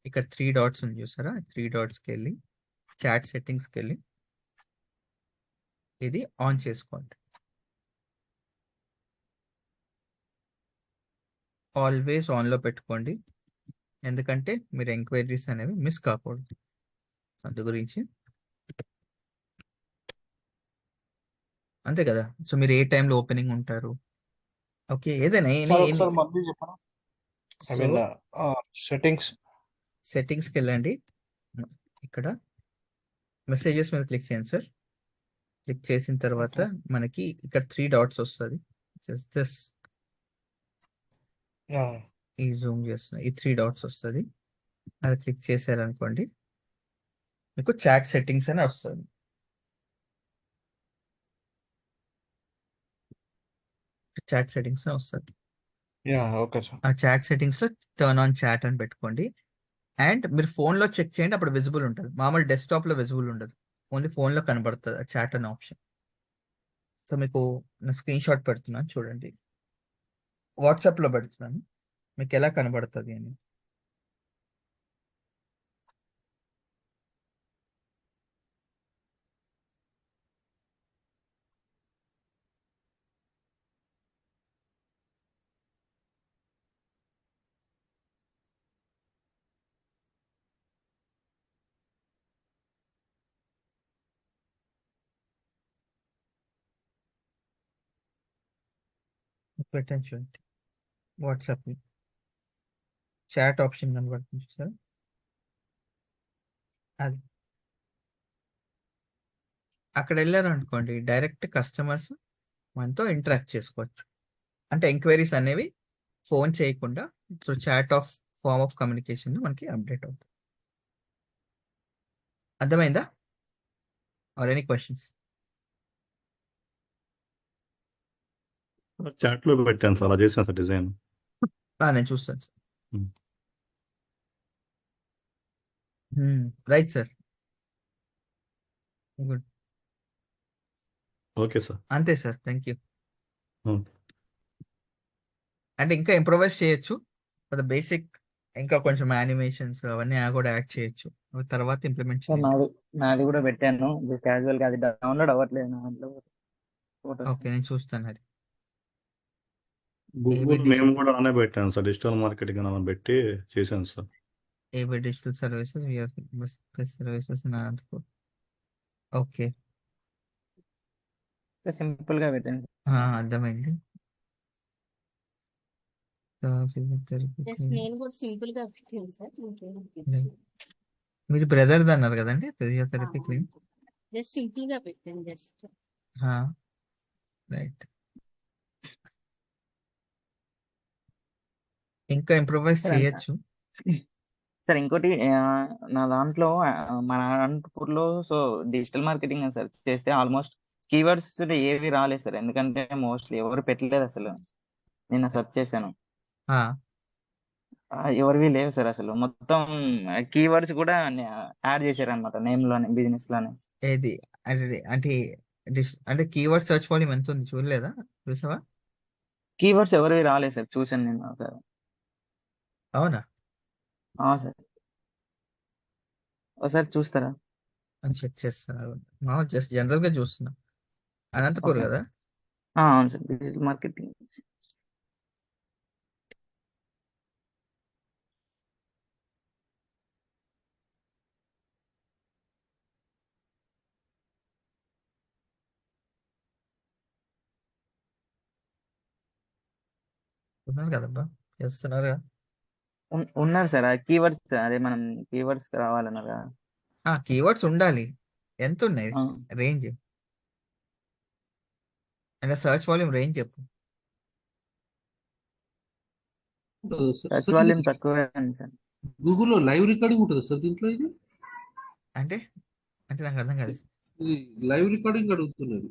ఇక్కడ 3 డాట్స్ ఉంది చూసారా, 3 డాట్స్కి వెళ్ళి చాట్ సెట్టింగ్స్కి వెళ్ళి ఇది ఆన్ చేసుకోండి. ఆల్వేస్ ఆన్లో పెట్టుకోండి, ఎందుకంటే మీరు ఎంక్వైరీస్ అనేవి మిస్ కాకూడదు. అందు గురించి అంతే కదా. సో మీరు ఏ టైంలో ఓపెనింగ్ ఉంటారు, ఓకే, ఏదైనా
సార్ ఒకసారి మళ్ళీ చెప్పండి. ఐ మీన్ సెట్టింగ్స్
సెట్టింగ్స్కి వెళ్ళండి. ఇక్కడ మెసేజెస్ మీద క్లిక్ చేయండి సార్. క్లిక్ చేసిన తర్వాత మనకి ఇక్కడ 3 డాట్స్ వస్తుంది. జస్ట్ ఈ జూమ్ చేస్తున్నా, ఈ 3 డాట్స్ వస్తుంది. అది క్లిక్ చేశారనుకోండి మీకు చాట్ సెట్టింగ్స్ అని వస్తుంది. చాట్ సెట్టింగ్స్ అని వస్తుంది.
Okay sir.
ఆ చాట్ సెట్టింగ్స్లో టర్న్ ఆన్ చాట్ అని పెట్టుకోండి. అండ్ మీరు ఫోన్లో చెక్ చేయండి, అప్పుడు విజిబుల్ ఉంటుంది. మామూలు డెస్క్టాప్లో విజిబుల్ ఉండదు, ఓన్లీ ఫోన్లో కనబడుతుంది ఆ చాట్ అనే ఆప్షన్. సో మీకు నేను స్క్రీన్ షాట్ పెడుతున్నాను చూడండి, వాట్సాప్లో పెడుతున్నాను, మీకు ఎలా కనబడుతుంది అని. పెట్టండి చూడండి, వాట్సాప్ చాట్ ఆప్షన్ కనబడుతుంది సార్. అది అక్కడ వెళ్ళారు అనుకోండి డైరెక్ట్ కస్టమర్స్ మనతో ఇంటరాక్ట్ చేసుకోవచ్చు. అంటే ఎంక్వైరీస్ అనేవి ఫోన్ చేయకుండా through chat of form of communication మనకి అప్డేట్ అవుతుంది. అర్థమైందా? Are any questions?
చాట్లో పెట్టాను సార్, అలా చేశాను సార్ డిజైన్.
నేను చూస్తాను sir.
Hmm.
Right sir, good.
Okay sir.
అంతే సార్, థ్యాంక్ యూ.
Hmm.
అంటే ఇంకా ఇంప్రొవైజ్ చేయొచ్చు ఫర్ ద బేసిక్, ఇంకా కొంచెం యానిమేషన్స్ అవన్నీ కూడా యాడ్ చేయొచ్చు, అవి తర్వాత ఇంప్లిమెంట్
సార్
చేయండి.
నాది కూడా పెట్టాను, జస్ట్ క్యాజువల్ గా అది డౌన్లోడ్ అవ్వట్లేదు నా దాంట్లో ఫోటోస్.
ఓకే, నేను చూస్తాను. అది
గూగుల్
ABD
మేము కూడా అలానే పెట్టాను సార్, డిజిటల్ మార్కెటింగ్ అని పెట్టి చేశాను sir.
AB digital services services in Anantapur. Okay,
simple గా పెట్టాను.
అర్థమైంది.
జస్ట్ నేను కూడా సింపుల్ గా పెట్టాను సార్, ఇంకేం అనిపించలేదు.
మీరు బ్రదర్ అన్నారు కదండి, ఫిజియోథెరపీ క్లినిక్.
జస్ట్ సింపుల్ గా పెట్టాను జస్ట్.
రైట్. ఇంకా ఇంప్రూవైజ్
సార్
చేయొచ్చు.
సార్ ఇంకోటి నా దాంట్లో మన అనంతపూర్లో సో డిజిటల్ మార్కెటింగ్ సార్ చేస్తే ఆల్మోస్ట్ కీవర్డ్స్ ఏవి రాలేదు సార్, ఎందుకంటే మోస్ట్లీ ఎవరు పెట్టలేదు అసలు. నిన్న సెర్చ్ చేశాను,
ఆ,
ఎవరివి లేవు సార్ అసలు. మొత్తం కీవర్డ్స్ కూడా యాడ్ చేశారు అనమాట నేమ్ లోనే, బిజినెస్ లోనే.
ఏది అంటే అంటే అంటే కీవర్డ్ సెర్చ్ వాల్యూమ్ ఎంత ఉంది చూడలేదా? చూసావా?
కీవర్డ్స్ ఎవరివి రాలేదు సార్, చూశాను నేను సార్.
అవునా?
సార్ ఒకసారి చూస్తారా?
అని చెక్ చేస్తాను. జస్ట్ జనరల్ గా చూస్తున్నా. అనంతపూర్
ఓకే.
కదా?
అవును సార్, డిజిటల్ మార్కెటింగ్.
ఉన్నాను కదబ్బా, చేస్తున్నారుగా.
ఉన్నారు సార్, ఆ కీవర్డ్స్ అదే మనం కీవర్డ్స్ రావాలన్నారు కదా.
కీవర్డ్స్ ఉండాలి. ఎంత ఉన్నాయి
ఆ,
రేంజ్? అంటే సర్చ్ వాల్యూమ్ రేంజ్ చెప్పు.
ఉంటుంది సార్.
సెర్చ్
సార్ ఇది
వాల్యూమ్ తక్కువే ఉంది సార్.
గూగుల్లో లైవ్ రికార్డింగ్ ఉంటుంది సార్ దీంట్లో. ఇది
అంటే అంటే నాకు అర్థం కాదు.
ఇది లైవ్ రికార్డింగ్ అడుగుతున్నది.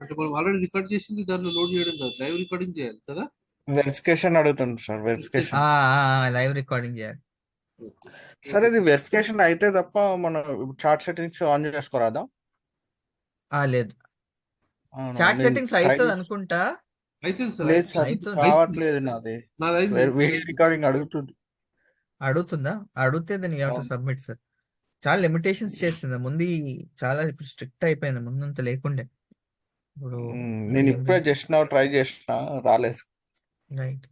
అంటే మనం ఆల్రెడీ రికార్డ్ చేసింది దాంట్లో లోడ్ చేయడం కాదు, లైవ్ రికార్డింగ్ చేయాలి కదా.
వెరిఫికేషన్ అడుగుతుంది సార్, వెరిఫికేషన్.
లైవ్ రికార్డింగ్ చేయాలి.
సార్ ఇది వెరిఫికేషన్ అయితే తప్ప మనం చార్ట్ సెట్టింగ్స్ ఆన్ చేసుకోరాదా?
లేదు,
అవునా,
చాట్
నేను
సెట్టింగ్స్
ట్రై
అవుతుంది అనుకుంటా.
అయితే సార్
లేదు సార్,
అవుతుంది.
కావట్లేదు నాది.
నాది
వీడియో రికార్డింగ్ అడుగుతుంది.
అడుగుతుందా? అడిగితే దాన్ని యూ టు
అవును.
Submit sir. చాలా లిమిటేషన్స్ చేస్తుంది. ముందు చాలా ఇప్పుడు స్ట్రిక్ట్ అయిపోయింది, ముందంత లేకుండే. ఇప్పుడు
నేను ఇప్పుడే జస్ట్ నా ట్రై చేసిన, రాలేదు.
రైట్.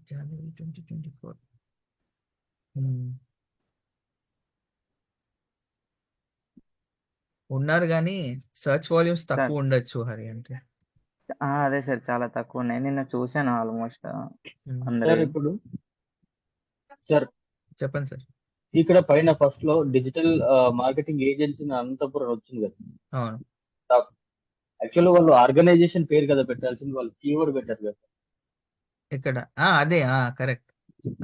జనవరి 2024. ఉన్నారు కానీ సర్చ్ వాల్యూమ్స్
సార్
తక్కువ ఉండొచ్చు హరి అంటే.
అదే సార్, చాలా తక్కువ ఉన్నాయి. నిన్న చూశాను ఆల్మోస్ట్
Hmm.
అందరి.
సార్ ఇప్పుడు సార్
చెప్పండి సార్.
ఇక్కడ పైన ఫస్ట్ లో డిజిటల్ మార్కెటింగ్ ఏజెన్సీ అనంతపురం వచ్చింది కదా.
అవును,
యాక్చువల్లీ వాళ్ళు ఆర్గనైజేషన్ పేరు కదా పెట్టాల్సింది, వాళ్ళు కీవర్డ్ పెట్టారు కదా.
ఇక్కడ అదే కరెక్ట్.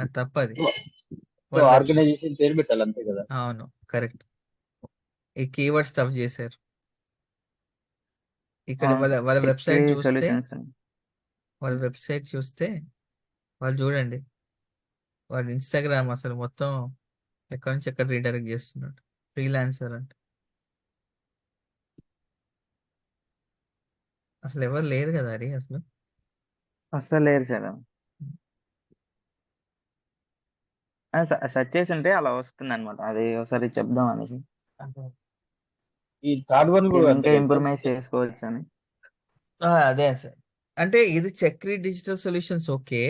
అది తప్పది.
సో
వాళ్ళ వెబ్సైట్.
ఆర్గనైజేషన్ పేరు పెట్టాలి అంతే కదా.
అవును, కరెక్ట్. ఈ కీవర్డ్స్ తప్పు చేశారు. ఇక్కడ వాళ్ళ వెబ్సైట్ చూస్తే,
సొల్యూషన్స్.
వాళ్ళ వెబ్సైట్ చూస్తే వాళ్ళు చూడండి, వాళ్ళ ఇన్స్టాగ్రామ్ అసలు మొత్తం ఎక్కడి నుంచి ఎక్కడ రీడైరెక్ట్ చేస్తున్నాడు. ఫ్రీలాన్సర్ అంటే అసలు ఎవరు లేరు కదా అది అసలు.
అస్సలు లేరు సార్. సెర్చ్ చేసి ఉంటే అలా వస్తుంది అనమాట, అది ఒకసారి చెప్దాం అనేసి.
ఈ థర్డ్ వన్ కూడా అంతే
ఇంకా
కదా సార్.
ఇంప్రూవైజ్ చేసుకోవచ్చు అని.
అదే సార్. అంటే ఇది చక్రీ డిజిటల్ సొల్యూషన్స్ ఓకే.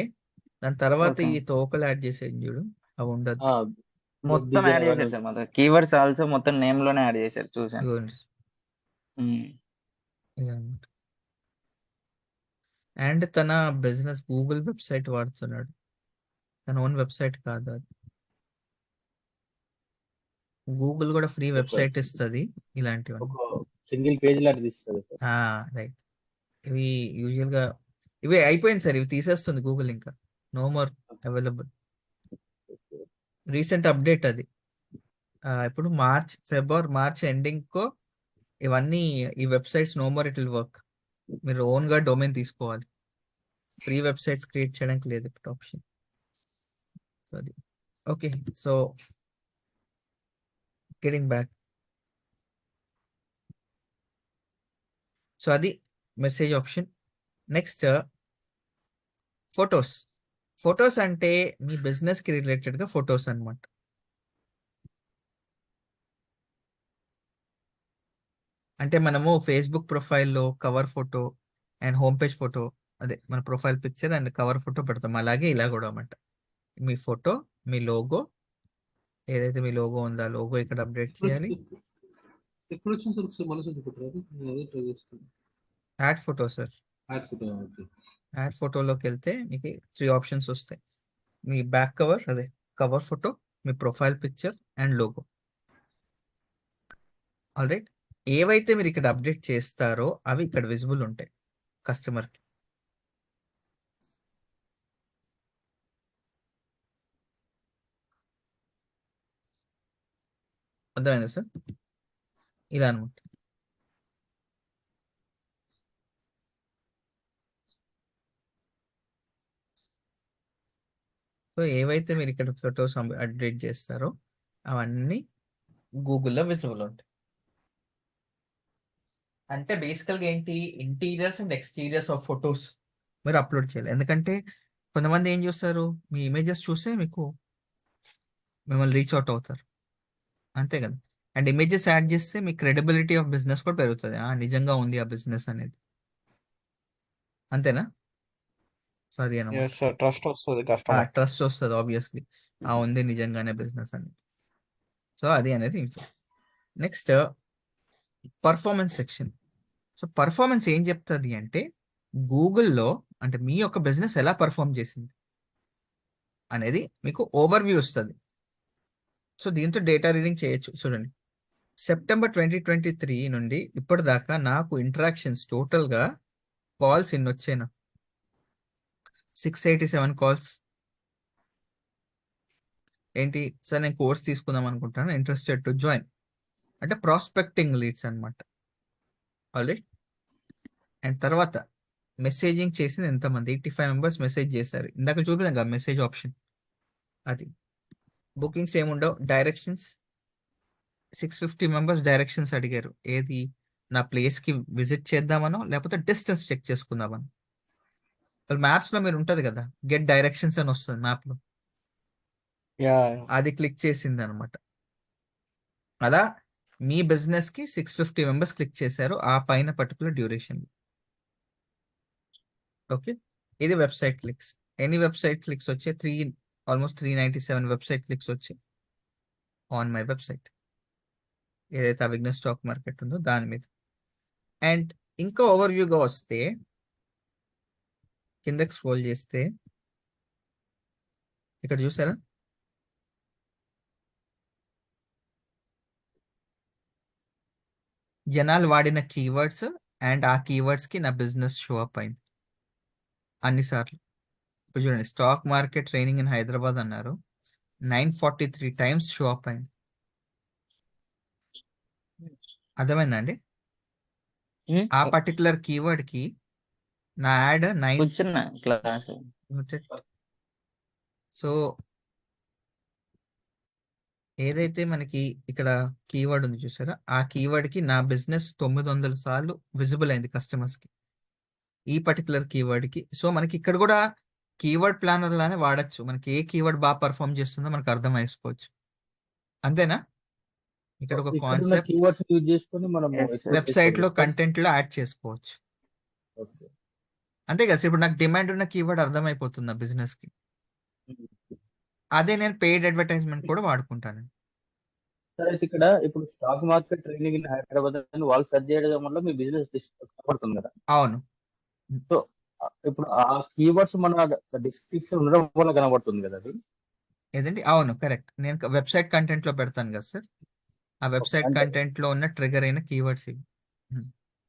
దాని తర్వాత
ఓకే.
ఈ తోకలు యాడ్ చేసేది చూడు, అవి ఉండదు.
ఆ,
మొత్తం యాడ్ చేశారు సార్, మొత్తం కీవర్డ్స్ ఆల్సో మొత్తం నేమ్ లోనే యాడ్ చేశారు, చూసాను.
అండ్ తన బిజినెస్ గూగుల్ వెబ్సైట్ వాడుతున్నాడు, తన ఓన్ వెబ్సైట్ కాదు అది. గూగుల్ కూడా ఫ్రీ వెబ్సైట్ ఇస్తుంది ఇలాంటివి.
ఒక సింగిల్ పేజ్ లాంటిది ఇస్తుంది సార్.
రైట్. ఇవి యూజువల్ గా ఇవి అయిపోయింది సార్, ఇవి తీసేస్తుంది గూగుల్, ఇంకా no more available. Recent update అది. ఇప్పుడు మార్చ్ ఎండింగ్ కో ఇవన్నీ ఈ websites no more it will work. మీరు ఓన్ గా డొమైన్ తీసుకోవాలి. ఫ్రీ వెబ్సైట్స్ క్రియేట్ చేయడానికి లేదు ఇప్పుడు ఆప్షన్. అది okay. So getting back, so అది message option. Next photos. Photos అంటే మీ బిజినెస్ కి రిలేటెడ్ గా ఫొటోస్ అన్నమాట. అంటే మనము ఫేస్బుక్ ప్రొఫైల్లో cover photo and home page photo, అదే మన profile picture and cover photo పెడతాం. అలాగే ఇలా కూడా అన్నమాట. మీ ఫోటో, మీ లోగో, ఏదైతే మీ లోగో ఉందో ఆ లోగో ఇక్కడ అప్డేట్ చేయాలి.
ఎప్పుడు వచ్చింది సార్, ఒకసారి మళ్ళీ చూపెట్టారు. నేను అదే ట్రై చేస్తాను.
Add photo sir.
Add photo. Okay.
Add ఫోటోలోకి వెళ్తే మీకు 3 ఆప్షన్స్ వస్తాయి. మీ బ్యాక్ కవర్, అదే కవర్ ఫోటో, మీ profile picture and logo. All right. ఏవైతే మీరు ఇక్కడ అప్డేట్ చేస్తారో అవి ఇక్కడ విజిబుల్ ఉంటాయి కస్టమర్కి. అర్థమైందా సార్? ఇలా అనమాట. సో ఏవైతే మీరు ఇక్కడ ఫొటోస్ అప్డేట్ చేస్తారో అవన్నీ గూగుల్లో విజిబుల్ ఉంటాయి. అంటే బేసికల్గా ఏంటి, interiors and exteriors of photos మీరు అప్లోడ్ చేయాలి. ఎందుకంటే కొంతమంది ఏం చేస్తారు, మీ ఇమేజెస్ చూస్తే మీకు మిమ్మల్ని రీచ్ అవుట్ అవుతారు, అంతే కదా. అండ్ ఇమేజెస్ యాడ్ చేస్తే మీ క్రెడిబిలిటీ ఆఫ్ బిజినెస్ కూడా పెరుగుతుంది. నిజంగా ఉంది ఆ బిజినెస్ అనేది, అంతేనా? సో అది అనమాట.
ఎస్ సార్, ట్రస్ట్ వస్తుంది కస్టమర్.
ట్రస్ట్ వస్తుంది ఆబ్వియస్లీ, ఉంది నిజంగానే బిజినెస్ అనేది. సో అది అనేది. Next performance section. So performance ఏం చెప్తుంది అంటే గూగుల్లో అంటే మీ యొక్క బిజినెస్ ఎలా పర్ఫార్మ్ చేసింది అనేది మీకు ఓవర్ వ్యూ వస్తుంది. సో దీంతో డేటా రీడింగ్ చేయొచ్చు. చూడండి, సెప్టెంబర్ 2023 నుండి ఇప్పటిదాకా నాకు ఇంటరాక్షన్స్ టోటల్గా కాల్స్ ఎన్ని వచ్చాయి? 687 కాల్స్. ఏంటి సార్, నేను కోర్స్ తీసుకుందాం అనుకుంటాను, ఇంట్రెస్టెడ్ టు జాయిన్, అంటే ప్రాస్పెక్టింగ్ లీడ్స్ అనమాట ఆల్రెడీ. అండ్ తర్వాత మెసేజింగ్ చేసింది ఎంతమంది? 85 మెంబర్స్ మెసేజ్ చేశారు. ఇందాక చూపించాం కదా మెసేజ్ ఆప్షన్, అది. బుకింగ్స్ ఏముండవు. డైరెక్షన్స్ 650 మెంబర్స్ డైరెక్షన్స్ అడిగారు. ఏది, నా ప్లేస్కి విజిట్ చేద్దామనో లేకపోతే డిస్టెన్స్ చెక్ చేసుకుందామనో. మ్యాప్స్లో మీరు ఉంటుంది కదా, గెట్ డైరెక్షన్స్ అని వస్తుంది మ్యాప్లో,
యా,
అది క్లిక్ చేసింది అనమాట. అలా మీ బిజినెస్కి 650 మెంబర్స్ క్లిక్ చేశారు ఆ పైన పర్టికులర్ డ్యూరేషన్. ఓకే, ఇది వెబ్సైట్ క్లిక్స్. ఎన్ని వెబ్సైట్ క్లిక్స్ వచ్చాయి? ఆల్మోస్ట్ 397 వెబ్సైట్ క్లిక్స్ వచ్చాయి ఆన్ మై వెబ్సైట్, ఏదైతే అవిఘ్న స్టాక్ మార్కెట్ ఉందో దాని మీద. అండ్ ఇంకా ఓవర్ వ్యూగా వస్తే కిందకి స్క్రోల్ చేస్తే ఇక్కడ చూసారా, జనాలు వాడిన కీవర్డ్స్ అండ్ ఆ కీవర్డ్స్కి నా బిజినెస్ షో అప్ అయింది అన్నిసార్లు. ఇప్పుడు చూడండి, stock market training in Hyderabad అన్నారు, 943 టైమ్స్ షో అప్ అయింది. అర్థమైందండి? ఆ పర్టికులర్ కీవర్డ్కి నా యాడ్ 9.
కూర్చున్నా క్లాస్.
సో ఏదైతే మనకి ఇక్కడ కీవర్డ్ ఉంది చూసారా, ఆ కీవర్డ్కి నా బిజినెస్ 900 సార్లు విజిబుల్ అయింది కస్టమర్స్కి, ఈ పర్టికులర్ కీవర్డ్కి. సో మనకి ఇక్కడ కూడా కీవర్డ్ ప్లానర్ లానే వాడచ్చు. మనకి ఏ కీవర్డ్ బాగా పర్ఫామ్ చేస్తుందో మనకు అర్థం చేసుకోవచ్చు, అంతేనా? ఇక్కడ ఒక
ఇక్కడ ఉన్న
కాన్సెప్ట్
కీవర్డ్స్ యూజ్ చేసుకొని మనం
Yes, sir.
వెబ్సైట్ లో కంటెంట్ లో యాడ్ చేసుకోవచ్చు, అంతే కదా. ఇప్పుడు నాకు డిమాండ్ ఉన్న కీవర్డ్ అర్థమైపోతుంది ఆ బిజినెస్ కి. అదే నేను పెయిడ్ అడ్వర్టైజ్మెంట్ కూడా వాడుకుంటాను.
సరే, అయితే ఇక్కడ ఇప్పుడు stock market training in Hyderabad అని వాళ్ళు సెర్చ్ చేయడం వల్ల మీ బిజినెస్ కనబడుతుంది కదా.
అవును,
సో ఇప్పుడు ఆ కీవర్డ్స్ మన డిస్క్రిప్షన్ ఉండడం వల్ల కనబడుతుంది కదా అది.
ఏదండి? అవును, కరెక్ట్. నేను వెబ్సైట్ కంటెంట్ లో పెడతాను కదా సార్, ఆ వెబ్సైట్
అంటే
కంటెంట్ లో ఉన్న ట్రిగర్ అయిన కీవర్డ్స్ ఇవి.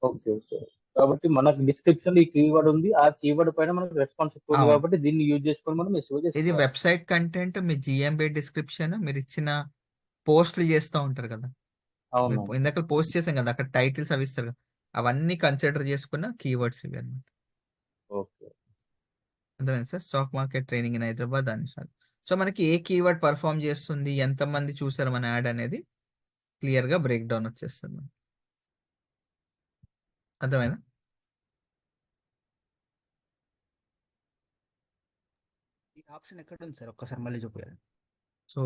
Okay, okay. కాబట్టి మనకు డిస్క్రిప్షన్ ఈ కీవర్డ్ ఉంది, ఆ కీవర్డ్ పైన మనకు రెస్పాన్స్ ఎక్కువ ఉంది
అవును.
కాబట్టి దీన్ని యూజ్ చేసుకొని మనం మెసేజ్
ఇది
చేసుకోవాలి.
వెబ్సైట్ కంటెంట్, మీ జిఎంబి డిస్క్రిప్షన్, మీరు ఇచ్చిన పోస్ట్లు చేస్తూ ఉంటారు కదా,
అవును.
మీరు ఇందాక పోస్ట్ చేసాం కదా, అక్కడ టైటిల్స్ అవి ఇస్తారు కదా, అవన్నీ కన్సిడర్ చేసుకున్న కీవర్డ్స్ ఇవి అన్నమాట.
ఓకే.
అర్థమైంది sir? Stock market training in Hyderabad అని సార్. సో మనకి ఏ కీవర్డ్ పర్ఫామ్ చేస్తుంది, ఎంతమంది చూసారు మన యాడ్ అనేది క్లియర్ గా బ్రేక్ డౌన్ వచ్చేస్తుంది మనకి. అర్థమైందా?
ఈ ఆప్షన్ ఎక్కడ ఉంది సార్? ఒక్కసారి మళ్ళీ చూపించాలి.
సో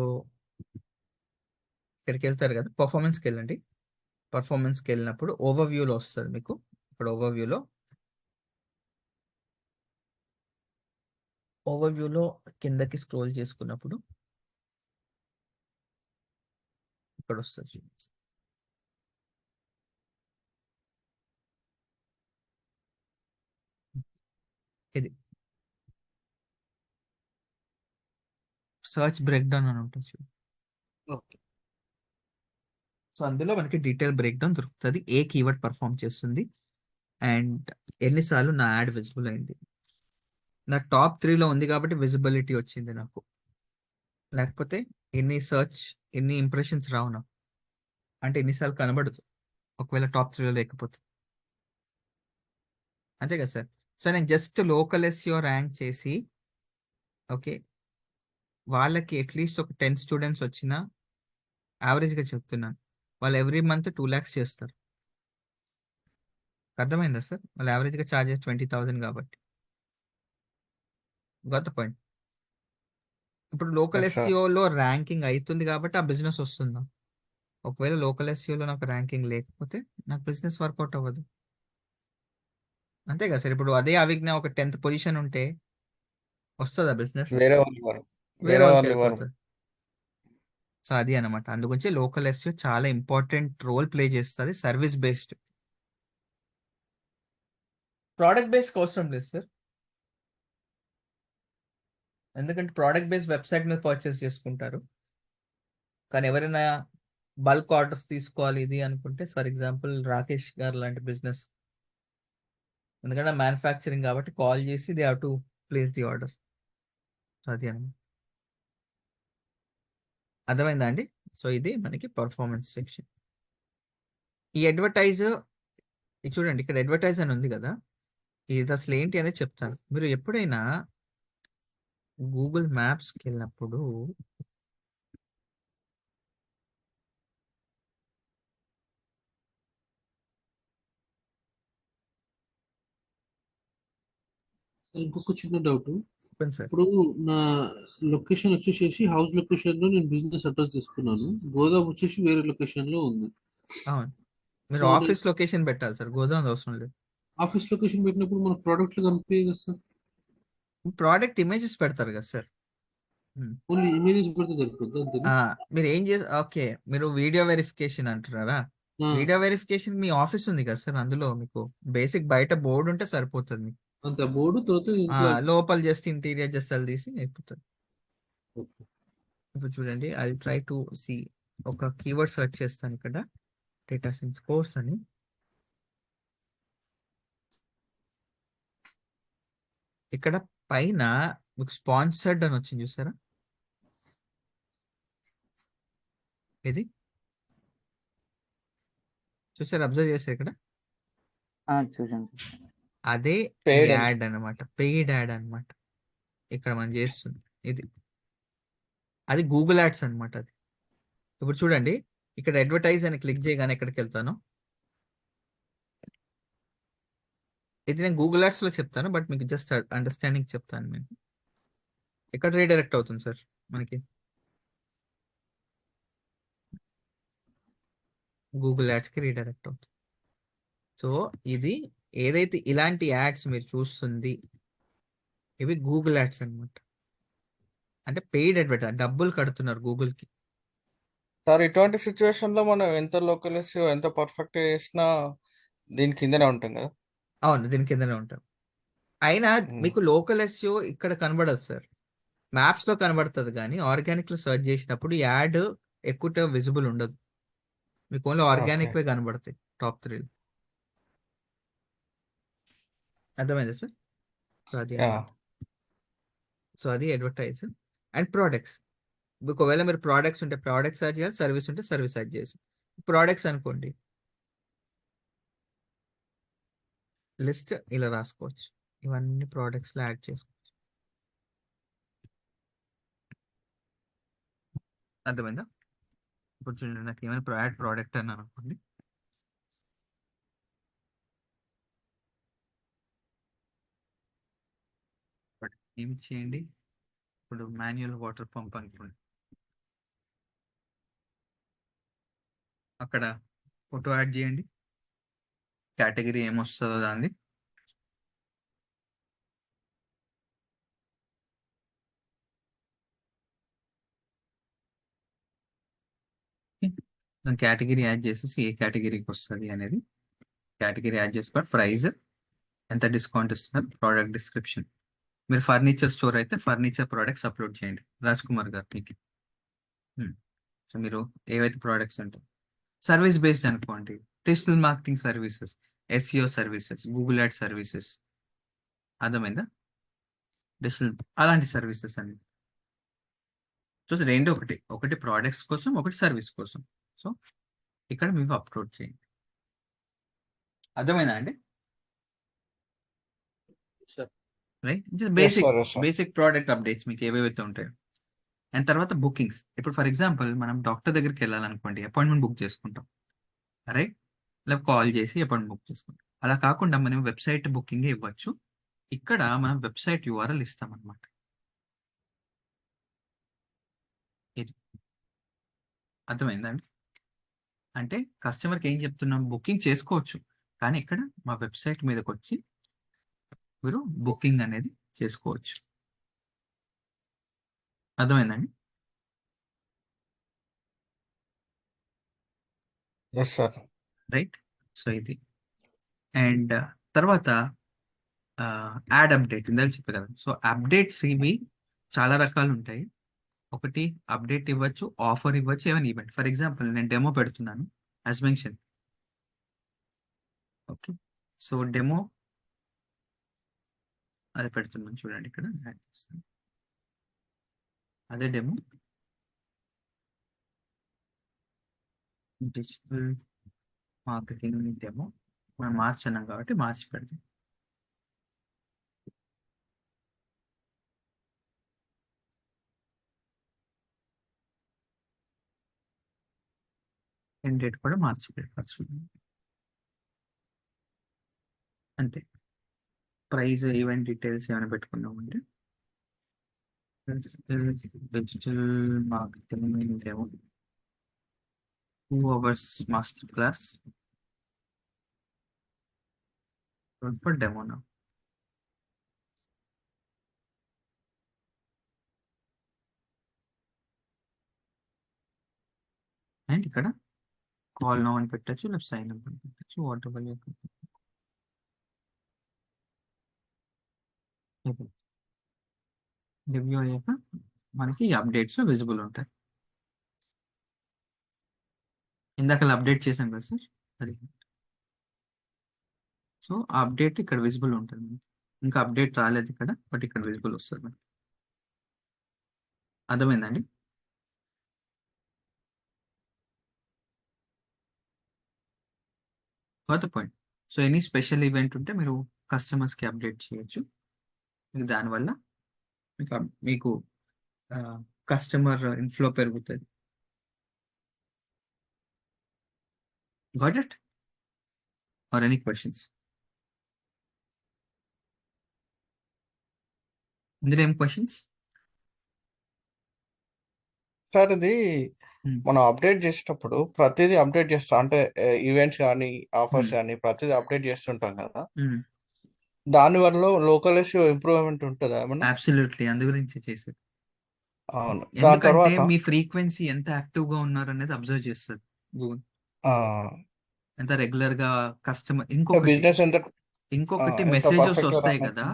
ఇక్కడికి వెళ్తారు కదా, పర్ఫార్మెన్స్కి వెళ్ళండి. పర్ఫార్మెన్స్కి వెళ్ళినప్పుడు ఓవర్ వ్యూలో వస్తుంది మీకు. ఇక్కడ ఓవర్ వ్యూలో కిందకి స్క్రోల్ చేసుకున్నప్పుడు ఇక్కడ వస్తుంది చూడండి. ఇది సర్చ్ బ్రేక్ డౌన్ అని ఉంటుంది చూడండి.
ఓకే.
సో అందులో మనకి డీటెయిల్ బ్రేక్ డౌన్ దొరుకుతుంది, ఏ కీవర్డ్ పర్ఫామ్ చేస్తుంది అండ్ ఎన్నిసార్లు నా యాడ్ విజిబుల్ అయింది. నా టాప్ 3లో ఉంది కాబట్టి విజిబిలిటీ వచ్చింది నాకు, లేకపోతే ఎన్ని ఇంప్రెషన్స్ రావు నాకు, అంటే ఎన్నిసార్లు కనబడదు ఒకవేళ టాప్ 3లో లేకపోతే. అంతే కదా సార్. సో నేను జస్ట్ లోకల్ ఎస్ఈఓ ర్యాంక్ చేసి ఓకే వాళ్ళకి అట్లీస్ట్ ఒక 10 స్టూడెంట్స్ వచ్చినా యావరేజ్గా చెప్తున్నాను, వాళ్ళు ఎవ్రీ మంత్ 2 lakhs చేస్తారు. అర్థమైందా సార్? వాళ్ళు యావరేజ్గా ఛార్జెస్ 20,000 కాబట్టి. గొప్ప పాయింట్. ఇప్పుడు లోకల్
Yes, sir.
ఎస్ఈఓలో ర్యాంకింగ్ అవుతుంది కాబట్టి ఆ బిజినెస్ వస్తుందా? ఒకవేళ లోకల్ ఎస్ఈఓలో నాకు ర్యాంకింగ్ లేకపోతే నాకు బిజినెస్ వర్కౌట్ అవ్వదు. అంతే కదా సార్. ఇప్పుడు అదే అవిజ్ఞ ఒక 10th పొజిషన్ ఉంటే వస్తుందా బిజినెస్?
వేరే వాళ్ళు ఇవ్వరు.
వేరే
వేరే
వాళ్ళకి
వాళ్ళు ఇవ్వరు.
వెళ్ళిపోతుంది. సో అది అనమాట. అందుగురించి లోకల్ ఎస్ఈఓ చాలా ఇంపార్టెంట్ రోల్ ప్లే చేస్తుంది. సర్వీస్ బేస్డ్, ప్రోడక్ట్ బేస్డ్ అవసరం లేదు సార్. ఎందుకంటే ప్రోడక్ట్ బేస్డ్ వెబ్సైట్ మీద పర్చేస్ చేసుకుంటారు. కానీ ఎవరైనా బల్క్ ఆర్డర్స్ తీసుకోవాలి ఇది అనుకుంటే, ఫర్ ఎగ్జాంపుల్ రాకేష్ గారు లాంటి బిజినెస్, ఎందుకంటే మ్యానుఫ్యాక్చరింగ్ కాబట్టి కాల్ చేసి they have to place the order. అది అనమాట. అర్థమైందా అండి? సో ఇది మనకి పర్ఫార్మెన్స్ సెక్షన్. ఈ ఇది చూడండి, ఇక్కడ అడ్వర్టైజ్ అని ఉంది కదా, ఇది అసలు ఏంటి అనేది చెప్తాను. మీరు ఎప్పుడైనా గూగుల్ మ్యాప్స్కి వెళ్ళినప్పుడు
ఇంకొక చిన్న డౌట్.
చెప్పండి సార్.
ఇప్పుడు నా లొకేషన్ వచ్చేసి హౌస్ లొకేషన్ లో నేను బిజినెస్ అడ్రస్ తీసుకున్నాను, గోదాం వచ్చేసి వేరే లొకేషన్ లో ఉంది.
అవును, మీరు
సో
ఆఫీస్ లొకేషన్ పెట్టాలి సార్, గోదాం అవసరం లేదు.
ఆఫీస్ లొకేషన్ పెట్టినప్పుడు మన ప్రోడక్ట్లు కనిపించాయి కదా సార్,
ప్రోడక్ట్ ఇమేజెస్ పెడతారు కదా సార్.
ఓన్లీ ఇమేజెస్ పెడితే సరిపోద్ది అంతేనా?
మీరు ఏం చేసి ఓకే, మీరు వీడియో వెరిఫికేషన్ అంటున్నారా? వీడియో వెరిఫికేషన్ మీ ఆఫీస్ ఉంది కదా సార్, అందులో మీకు బేసిక్ బయట బోర్డు ఉంటే సరిపోతుంది మీకు.
అంత బోర్డు తర్వాత
లోపల జస్ట్ ఇంటీరియర్ జస్ట్ అది తీసి అయిపోతుంది. ఇప్పుడు చూడండి, ఐ ట్రై టు సి, ఒక కీవర్డ్ సెర్చ్ చేస్తాను ఇక్కడ, డేటా సైన్స్ కోర్స్ అని. ఇక్కడ పైన మీకు స్పాన్సర్డ్ అని వచ్చింది చూసారా, ఇది చూసారా, అబ్జర్వ్ చేశారు ఇక్కడ,
చూసాను సార్.
అదే
Paid
యాడ్ అనమాట, పెయిడ్ యాడ్ అనమాట. ఇక్కడ మనం చేస్తుంది ఇది, అది గూగుల్ యాడ్స్ అనమాట అది. ఇప్పుడు చూడండి, ఇక్కడ అడ్వర్టైజ్ అని క్లిక్ చేయగానే ఎక్కడికి వెళ్తాను, ఇది నేను గూగుల్ యాడ్స్ లో చెప్తాను, బట్ మీకు జస్ట్ అండర్స్టాండింగ్ చెప్తాను. నేను ఎక్కడ రీడైరెక్ట్ అవుతుంది సార్ మనకి, గూగుల్ యాడ్స్కి రీడైరెక్ట్ అవుతుంది. సో ఇది ఏదైతే ఇలాంటి యాడ్స్ మీరు చూస్తుంది, ఇవి గూగుల్ యాడ్స్ అనమాట. అంటే పెయిడ్ అడ్వర్టైజ్, డబ్బులు కడుతున్నారు గూగుల్కి.
సార్ ఇటువంటి సిచ్యువేషన్ లో మనం ఎంత లోకల్ ఎస్ఈఓ ఎంత పర్ఫెక్ట్ చేసినా దీని కిందనే ఉంటాం కదా.
అవును, దీని కిందనే ఉంటాం. అయినా మీకు లోకల్ ఎస్ఈఓ ఇక్కడ కనబడదు సార్, మ్యాప్స్ లో కనబడుతుంది, కానీ ఆర్గానిక్ లో సెర్చ్ చేసినప్పుడు యాడ్ ఎక్కువ విజిబుల్ ఉండదు, మీకు ఓన్లీ ఆర్గానిక్ వే కనబడతాయి టాప్ 3. అర్థమైందా సార్? సో అది సో అది అడ్వర్టైజ్ అండ్ ప్రోడక్ట్స్. ఒకవేళ మీరు ప్రోడక్ట్స్ ఉంటే ప్రోడక్ట్స్ యాడ్ చేయాలి, సర్వీస్ ఉంటే సర్వీస్ యాడ్ చేయాలి. ప్రోడక్ట్స్ అనుకోండి, లిస్ట్ ఇలా రాసుకోవచ్చు, ఇవన్నీ ప్రోడక్ట్స్లో యాడ్ చేసుకోవచ్చు. అర్థమైందా? ఇప్పుడు చూడండి, నాకు ఏమైనా యాడ్ ప్రోడక్ట్ అని అనుకోండి, ఏమి చేయండి, ఇప్పుడు మాన్యువల్ వాటర్ పంప్ అనుకోండి, అక్కడ ఫోటో యాడ్ చేయండి, కేటగిరీ ఏమొస్తుందో దాన్ని, దాని కేటగిరీ యాడ్ చేసేసి ఏ కేటగిరీకి వస్తుంది అనేది కేటగిరీ యాడ్ చేసుకొని, ప్రైస్ ఎంత డిస్కౌంట్ ఇస్తున్నారు, ప్రోడక్ట్ డిస్క్రిప్షన్. మీరు ఫర్నిచర్ స్టోర్ అయితే ఫర్నిచర్ ప్రోడక్ట్స్ అప్లోడ్ చేయండి రాజ్ కుమార్ గారు మీకు. సో మీరు ఏవైతే ప్రోడక్ట్స్ ఉంటాయి, సర్వీస్ బేస్డ్ అనుకోండి, digital marketing services, SEO services, Google add services, అర్థమైందా? డిజిటల్ అలాంటి సర్వీసెస్ అనేది. సో రెండు ఒకటి ప్రోడక్ట్స్ కోసం, ఒకటి సర్వీస్ కోసం. సో ఇక్కడ మీకు అప్లోడ్ చేయండి. అర్థమైందా అండి?
Sir
right, just
yes
basic
sir, yes sir.
Basic product updates మీకు ఏవేవైతే ఉంటాయో. అండ్ తర్వాత బుకింగ్స్. ఇప్పుడు ఫర్ ఎగ్జాంపుల్ మనం డాక్టర్ దగ్గరికి వెళ్ళాలనుకోండి, అపాయింట్మెంట్ బుక్ చేసుకుంటాం, రైట్? లేదా కాల్ చేసి అపాయింట్మెంట్ బుక్ చేసుకుంటాం. అలా కాకుండా మనం వెబ్సైట్ బుకింగ్ ఇవ్వచ్చు. ఇక్కడ మనం వెబ్సైట్ యూఆర్ఎల్ ఇస్తాం అనమాట. ఇది అర్థమైందండి? అంటే కస్టమర్కి ఏం చెప్తున్నాం, బుకింగ్ చేసుకోవచ్చు, కానీ ఇక్కడ మా వెబ్సైట్ మీదకి వచ్చి మీరు బుకింగ్ అనేది చేసుకోవచ్చు. అర్థమైందండి?
Yes sir.
రైట్. సో ఇది. అండ్ తర్వాత యాడ్ అప్డేట్ ఇందాక చెప్పే కదా. సో అప్డేట్స్ ఇవి చాలా రకాలు ఉంటాయి. ఒకటి అప్డేట్ ఇవ్వచ్చు, ఆఫర్ ఇవ్వచ్చు, ఏమైనా ఈవెంట్. ఫర్ ఎగ్జాంపుల్ నేను డెమో పెడుతున్నాను as mention. Okay, so demo అది పెడుతున్నాను చూడండి, ఇక్కడ యాడ్ చేస్తాను. అదే డెమో డిజిటల్ మార్కెటింగ్ డెమో. మనం మార్చ్ అన్నాం కాబట్టి మార్చి పెడతాం. ఎండ్ డేట్ కూడా మార్చి పెట్టచ్చు. అంతే. ప్రైస్, ఈవెంట్ డీటెయిల్స్ ఏమైనా పెట్టుకున్నామంటే digital marketing demo 2 hours master class for demo నా. అండ్ ఇక్కడ కాల్ నౌ అని పెట్టచ్చు, లేదా సైన్ అప్ అని పెట్టచ్చు, వాట్ ఎవర్. రివ్యూ అయ్యాక మనకి అప్డేట్స్ విజిబుల్ ఉంటాయి. ఇందాక అప్డేట్ చేశాం కదా సార్, అది. సో ఆ అప్డేట్ ఇక్కడ విజిబుల్ ఉంటుంది. ఇంకా అప్డేట్ రాలేదు ఇక్కడ, బట్ ఇక్కడ విజిబుల్ వస్తుంది. అర్థమైందండి? కొత్త point. So any special event ఉంటే మీరు కస్టమర్స్కి అప్డేట్ చేయొచ్చు. మీకు దానివల్ల మీకు కస్టమర్ ఇన్ఫ్లో పెరుగుతుంది. Got it? Are any questions? ఇందులో ఏం క్వశ్చన్స్?
సార్ ఇది మనం అప్డేట్ చేసేటప్పుడు ప్రతిదీ అప్డేట్ చేస్తాం, అంటే ఈవెంట్స్ కానీ ఆఫర్స్ కానీ ప్రతిదీ అప్డేట్ చేస్తుంటాం కదా. దాని వల్ల లోకల్ ఎస్ఈఓ ఇంప్రూవ్మెంట్ ఉంటుందా ఏమన్నా?
అబ్సల్యూట్లీ, అందు గురించి చేసేది.
అవును. దాని
ఎందుకంటే
తర్వాత
మీ ఫ్రీక్వెన్సీ ఎంత యాక్టివ్ గా ఉన్నారు అనేది అబ్జర్వ్ చేస్తుంది గూగుల్. ఎంత రెగ్యులర్ గా కస్టమర్.
బిజినెస్ ఎంత
ఇంకొకటి
ఎంత
మెసేజెస్
పర్ఫెక్ట్
వస్తాయి కదా,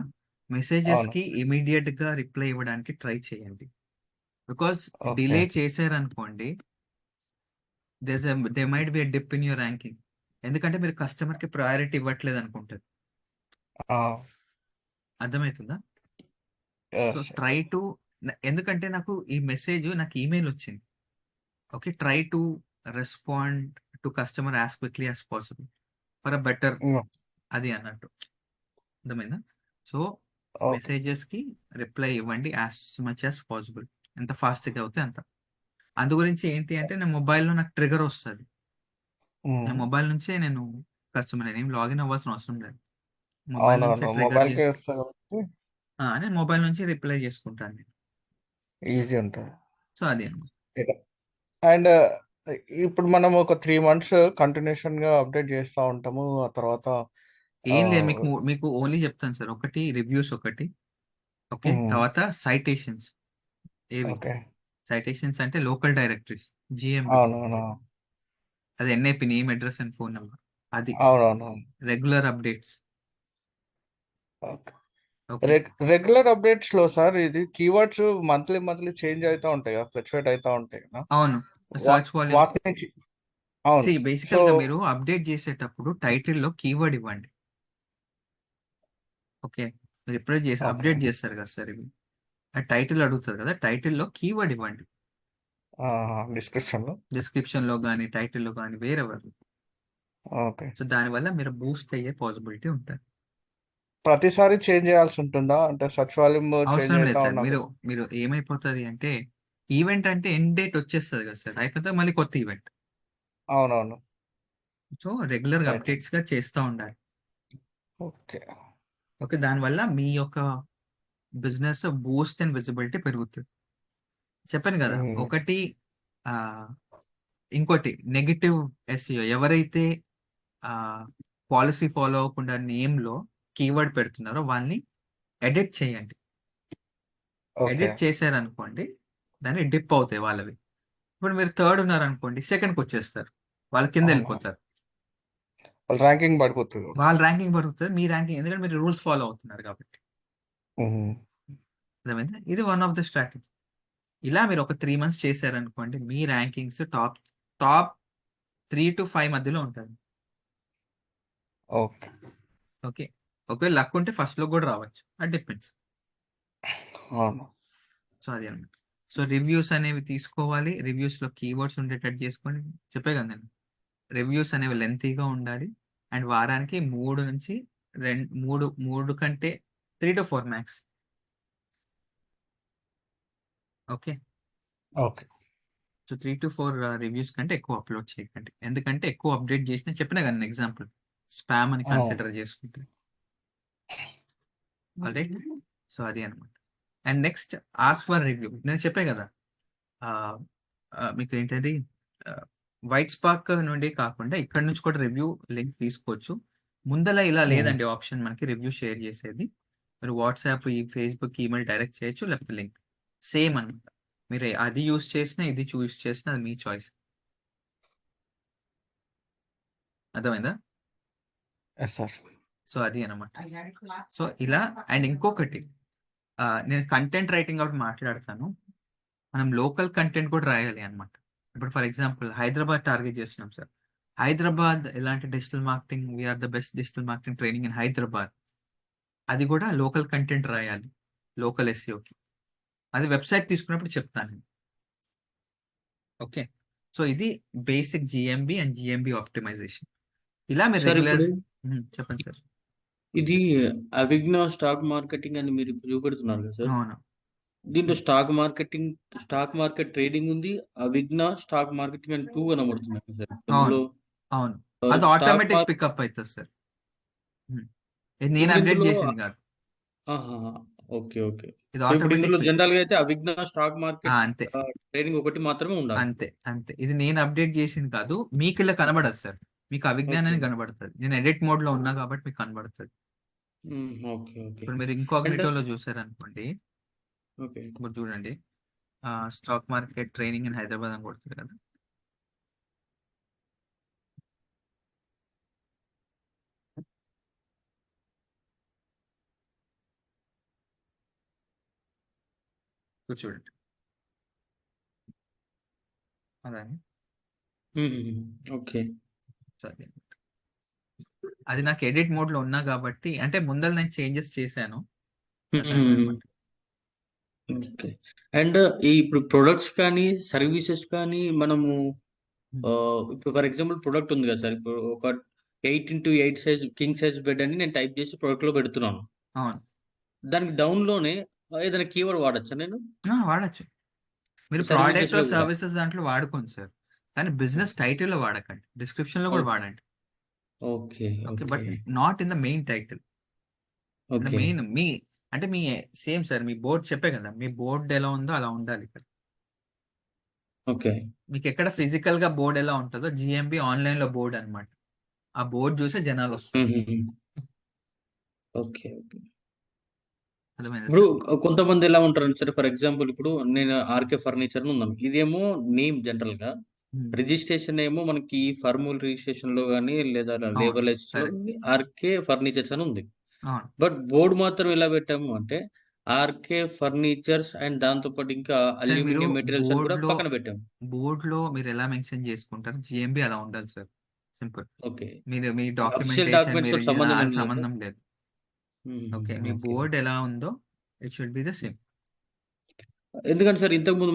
మెసేజెస్
అవును.
కి ఇమీడియట్ గా రిప్లై ఇవ్వడానికి ట్రై చేయండి. Because
okay.
డిలే చేశారనుకోండి, they might be dip in your ranking. ఎందుకంటే మీరు కస్టమర్ కి ప్రయారిటీ ఇవ్వట్లేదు అనుకుంటారు. అర్థమవుతుందా? సో ట్రై టు, ఎందుకంటే నాకు ఈ మెసేజ్, నాకు ఈమెయిల్ వచ్చింది. Okay, try to respond to customer as quickly as possible for a better, అది అన్నట్టు. అర్థమైందా? So
okay.
మెసేజెస్ కి రిప్లై ఇవ్వండి యాజ్ మచ్ యాజ్ పాసిబుల్, ఎంత ఫాస్ట్ గా అవుతే అంత. అందు గురించి ఏంటి అంటే, నా మొబైల్లో నాకు ట్రిగర్ వస్తుంది. నా మొబైల్ నుంచే నేను కస్టమర్ ఏం లాగిన్ అవ్వాల్సిన అవసరం లేదు. మొబైల్ నుంచే
అవునవును,
ట్రిగర్
మొబైల్కే
చేసి
వస్తుంది కాబట్టి
నేను మొబైల్ నుంచి రిప్లై చేసుకుంటాను నేను.
ఈజీ ఉంటుంది.
సో అది అన్నమాట.
అండ్ ఇప్పుడు మనం ఒక 3 months కంటిన్యూషన్ గా అప్డేట్ చేస్తూ ఉంటాము. ఆ తర్వాత
ఏం లేదు, మీకు ఓన్లీ చెప్తాను సార్. ఒకటి రివ్యూస్, ఒకటి ఓకే. తర్వాత సైటేషన్స్. ఏవి
ఓకే.
సైటేషన్స్ అంటే లోకల్ డైరెక్టరీస్, జిఎంబి.
అవునవును,
అది NIP, name, address and phone number. అది
అవునవును.
Regular updates.
Okay.
Okay,
regular updates లో సార్ ఇది కీవర్డ్స్ మంత్లీ చేంజ్ అవుతూ ఉంటాయి కదా, ఫ్లక్చువేట్ అవుతూ ఉంటాయి కదా.
అవును. Search volume.
వాటి నుంచి అవును. సో
బేసికల్ గా మీరు అప్డేట్ చేసేటప్పుడు టైటిల్లో కీవర్డ్ ఇవ్వండి. ఓకే, మీరు ఎప్పుడైతే చేసి
ఓకే
అప్డేట్ చేస్తారు కదా సార్, ఇవి ఆ టైటిల్ అడుగుతుంది కదా, టైటిల్లో కీవర్డ్ ఇవ్వండి.
డిస్క్రిప్షన్లో.
డిస్క్రిప్షన్లో కానీ టైటిల్లో కానీ వేరెవరు.
ఓకే.
సో దానివల్ల మీరు బూస్ట్ అయ్యే పాసిబిలిటీ ఉంటుంది.
ప్రతిసారి చేంజ్ చేయాల్సి ఉంటుందా? అంటే సర్చ్ వాల్యూమ్ చేంజ్
అవసరం లేదు
అవుతా
సార్.
ఉన్నా
మీరు మీరు ఏమైపోతుంది అంటే, ఈవెంట్ అంటే ఎండ్ డేట్ వచ్చేస్తుంది కదా సార్, అయిపోతే మళ్ళీ కొత్త ఈవెంట్.
అవునవును.
సో రెగ్యులర్గా
రైట్.
అప్డేట్స్గా చేస్తూ ఉండాలి.
ఓకే.
ఓకే, దానివల్ల మీ యొక్క బిజినెస్ బూస్ట్ అండ్ విజిబిలిటీ పెరుగుతుంది. చెప్పాను కదా, ఒకటి ఆ, ఇంకోటి నెగిటివ్ ఎస్ఈఓ, ఎవరైతే పాలసీ ఫాలో అవ్వకుండా నేమ్లో కీవర్డ్ పెడుతున్నారో వాళ్ళని ఎడిట్ చేయండి.
ఓకే.
ఎడిట్ చేశారనుకోండి, దాన్ని డిప్ అవుతాయి వాళ్ళవి. ఇప్పుడు మీరు థర్డ్ ఉన్నారనుకోండి, సెకండ్కి వచ్చేస్తారు, వాళ్ళ కింద
అవును.
వెళ్ళిపోతారు,
వాళ్ళ ర్యాంకింగ్ పడిపోతుంది.
వాళ్ళ ర్యాంకింగ్ పడుతుంది, మీ ర్యాంకింగ్, ఎందుకంటే మీరు రూల్స్ ఫాలో అవుతున్నారు కాబట్టి.
మ్మ్.
అర్థమైందా? ఇది వన్ ఆఫ్ ద స్ట్రాటజీ. ఇలా మీరు ఒక 3 months చేశారనుకోండి, మీ ర్యాంకింగ్స్ టాప్ 3 to 5 మధ్యలో ఉంటుంది.
ఓకే.
ఓకే, ఒకవేళ లక్ ఉంటే ఫస్ట్లో కూడా రావచ్చు, అది డిపెండ్స్.
అవును.
సో అది అనమాట. సో రివ్యూస్ అనేవి తీసుకోవాలి, రివ్యూస్లో కీవర్డ్స్ ఉండేటట్టు చేసుకోండి. చెప్పే కదా నేను, రివ్యూస్ అనేవి లెంతీగా ఉండాలి, అండ్ వారానికి 3 నుంచి 3 కంటే 3 to 4 max. Okay,
okay.
So 3 to 4 reviews కంటే ఎక్కువ అప్లోడ్ చేయకండి, ఎందుకంటే ఎక్కువ అప్డేట్ చేసిన, చెప్పినా కదా ఎగ్జాంపుల్, స్పామ్ అని కన్సిడర్ చేసుకుంటే. ఆల్రైట్, సో అది అనమాట. And next, ask for review. నేను చెప్పే కదా, మీకు ఏంటది, వైట్ స్పార్క్ నుండి కాకుండా ఇక్కడ నుంచి కూడా రివ్యూ లింక్ తీసుకోవచ్చు. ముందల ఇలా లేదండి ఆప్షన్ మనకి రివ్యూ షేర్ చేసేది. మీరు వాట్సాప్, ఈ ఫేస్బుక్, ఈమెయిల్ డైరెక్ట్ చేయొచ్చు, లేకపోతే లింక్ సేమ్ అనమాట. మీరు అది యూస్ చేసినా ఇది చూస్ చేసినా అది మీ చాయిస్. అర్థమైందా?
Yes sir.
సో అది అనమాట. సో ఇలా, అండ్ ఇంకొకటి, నేను కంటెంట్ రైటింగ్ కాబట్టి మాట్లాడతాను, మనం లోకల్ కంటెంట్ కూడా రాయాలి అనమాట. ఇప్పుడు ఫర్ ఎగ్జాంపుల్ హైదరాబాద్ టార్గెట్ చేస్తున్నాం సార్, హైదరాబాద్ ఎలాంటి digital marketing, we're the best digital marketing training in Hyderabad, అది కూడా లోకల్ కంటెంట్ రాయాలి, లోకల్ ఎస్ఈఓకి. అది వెబ్సైట్ తీసుకున్నప్పుడు చెప్తాను. ఓకే, సో ఇది basic GMB and GMB optimisation. ఇలా మీరు
సార్
రెగ్యులర్.
ఇప్పుడు
చెప్పండి సార్.
ఇది అవిఘ్న స్టాక్ మార్కెటింగ్ అని మీరు ఇప్పుడు చూపెడుతున్నారు కదా సార్,
అవును,
దీంట్లో స్టాక్ మార్కెట్ ట్రేడింగ్ ఉంది, అవిఘ్న స్టాక్ మార్కెటింగ్ అని 2 కనబడుతున్నాయి సార్.
అవును,
అందులో
అవును, అది
స్టాక్
ఆటోమేటిక్
మార్కెట్
పికప్ అవుతుంది సార్. ఇది నేను
ఇప్పుడు
అప్డేట్
ఇందులో
చేసింది కాదు,
ఓకే ఓకే.
ఇది
సో ఇప్పుడు ఇందులో
ఆటోమేటిక్.
జనరల్ గా అయితే అవిఘ్న స్టాక్ మార్కెట్
అంతే,
ట్రేడింగ్ ఒకటి మాత్రమే ఉండాలి.
అంతే, అంతే. ఇది నేను అప్డేట్ చేసింది కాదు, మీకు ఇలా కనబడదు సార్, మీకు అవిజ్ఞానాన్ని కనబడుతుంది. నేను ఎడిట్ మోడ్ లో ఉన్నా కాబట్టి మీకు కనబడుతుంది.
Okay okay.
ఇప్పుడు మీరు ఇంకాగ్నిటోలో చూసారనుకోండి,
ఓకే
ఇప్పుడు చూడండి, stock market training in Hyderabad అని కొడుతుంది కదా, చూడండి, అదే.
ఓకే.
సరే, అది నాకు ఎడిట్ మోడ్ లో ఉన్నా కాబట్టి, అంటే ముందర నేను చేంజెస్ చేశాను.
ఓకే. అండ్ ఇప్పుడు ప్రొడక్ట్స్ కానీ సర్వీసెస్ కానీ మనము ఇప్పుడు ఫర్ ఎగ్జాంపుల్ ప్రొడక్ట్ ఉంది కదా సార్, ఇప్పుడు ఒక 8x8 size king size bed అని నేను టైప్ చేసి ప్రొడక్ట్ లో పెడుతున్నాను.
అవును,
దానికి డౌన్ లోనే ఏదైనా కీవర్డ్ వాడచ్చా నేను?
వాడచ్చు. మీరు
సర్వీసెస్
ప్రోడక్ట్
లో కూడా
సర్వీసెస్ దాంట్లో వాడుకోండి సార్, కానీ బిజినెస్ టైటిల్ లో వాడకండి, డిస్క్రిప్షన్ లో కూడా వాడండి.
Okay
okay,
okay
but not in the main title.
Okay
main అంటే మీ సేమ్ సార్, మీ బోర్డ్ చెప్పే కదా, మీ బోర్డు ఎలా ఉందో అలా ఉండాలి ఇక్కడ.
ఓకే
మీకు ఎక్కడ ఫిజికల్ గా బోర్డు ఎలా ఉంటుందో, జిఎంబి ఆన్లైన్ లో బోర్డు అన్నమాట. ఆ బోర్డు చూసే జనాలు వస్తారు.
Okay okay.
అర్థమైందా
ఇప్పుడు
సార్?
కొంతమంది ఎలా ఉంటారు సార్, ఫర్ ఎగ్జాంపుల్ ఇప్పుడు నేను ఆర్కే ఫర్నిచర్ ఉన్నాను, ఇదేమో నేమ్ జనరల్ గా, రిజిస్ట్రేషన్ ఏమో మనకి ఫర్మల్ రిజిస్ట్రేషన్ లో కానీ లేదా లేబర్ లైసెన్స్ లో
correct.
ఆర్కే ఫర్నిచర్స్ అని ఉంది.
అవును,
బట్ బోర్డు మాత్రం ఎలా పెట్టాము అంటే ఆర్కే ఫర్నిచర్స్ అండ్ దాంతో పాటు ఇంకా
సార్ మీరు
అల్యూమినియం మెటీరియల్స్ అని కూడా
బోర్డులో
పక్కన పెట్టాం.
బోర్డులో మీరు ఎలా మెన్షన్ చేసుకుంటారు, జిఎంబి అలా ఉండాలి సార్, సింపుల్.
ఓకే.
మీరు మీ
అఫీషియల్
డాక్యుమెంటేషన్
డాక్యుమెంట్స్
మీరు
తోటి సంబంధం ఏం లేదు సార్?
సంబంధం లేదు. ఓకే, మీ
ఓకే.
బోర్డ్ ఎలా ఉందో it should be the same.
ఎందుకంటే సార్ ఇంతకుముందు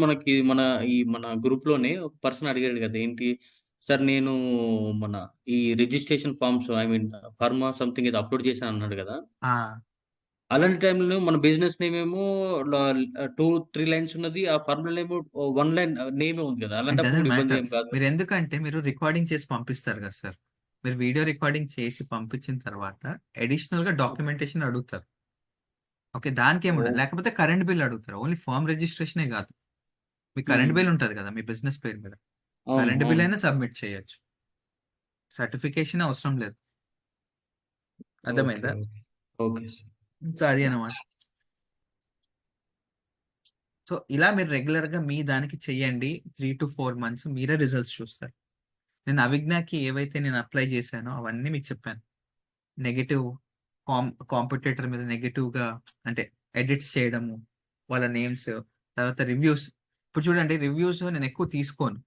మన గ్రూప్‌లోనే ఒక పర్సన్ అడిగాడు కదా! ఏంటి సార్ నేను మన ఈ registration forms I mean form or something ఏదో అప్‌లోడ్ చేశాను అన్నాడు కదా! అలాంటి టైంలో మన బిజినెస్ నేమ్ ఏమో 2, 3 లైన్స్ ఉన్నది. ఆ ఫార్మ్‌లో ఏమో 1 లైన్ నేమే ఉంది కదా!
ఇట్
అలాంటప్పుడు
డజంట్
కూడా ఇబ్బంది
మ్యాటర్.
ఏం కాదు కదా?
మీరు ఎందుకంటే మీరు రికార్డింగ్ చేసి పంపిస్తారు కదా సార్, మీరు వీడియో రికార్డింగ్ చేసి పంపించిన తర్వాత అడిషనల్ గా
ఓకే.
డాక్యుమెంటేషన్ అడుగుతారు. ఓకే, దానికి ఏముండదు.
ఓహ్!
లేకపోతే కరెంట్ బిల్ అడుగుతారు. ఓన్లీ ఫార్మ్ రిజిస్ట్రేషనే కాదు, మీ కరెంట్
హ్మ్.
బిల్ ఉంటుంది కదా మీ బిజినెస్ పేరు మీద,
అవును.
కరెంట్ బిల్
అవును.
అయినా సబ్మిట్ చేయొచ్చు. సర్టిఫికేషన్ అవసరం లేదు.
ఓకే.
అర్థమైందా?
ఓకే. Okay sir.
సో అది అనమాట. సో ఇలా మీరు రెగ్యులర్ గా మీ దానికి చెయ్యండి. 3 to 4 months మీరే రిజల్ట్స్ చూస్తారు. నేను అవిజ్ఞాకి ఏవైతే నేను అప్లై చేశానో అవన్నీ మీకు చెప్పాను. నెగటివ్ కాంపిటేటర్ మీద నెగటివ్గా అంటే ఎడిట్స్ చేయడము, వాళ్ళ నేమ్స్, తర్వాత రివ్యూస్. ఇప్పుడు చూడండి, రివ్యూస్ నేను ఎక్కువ తీసుకోను.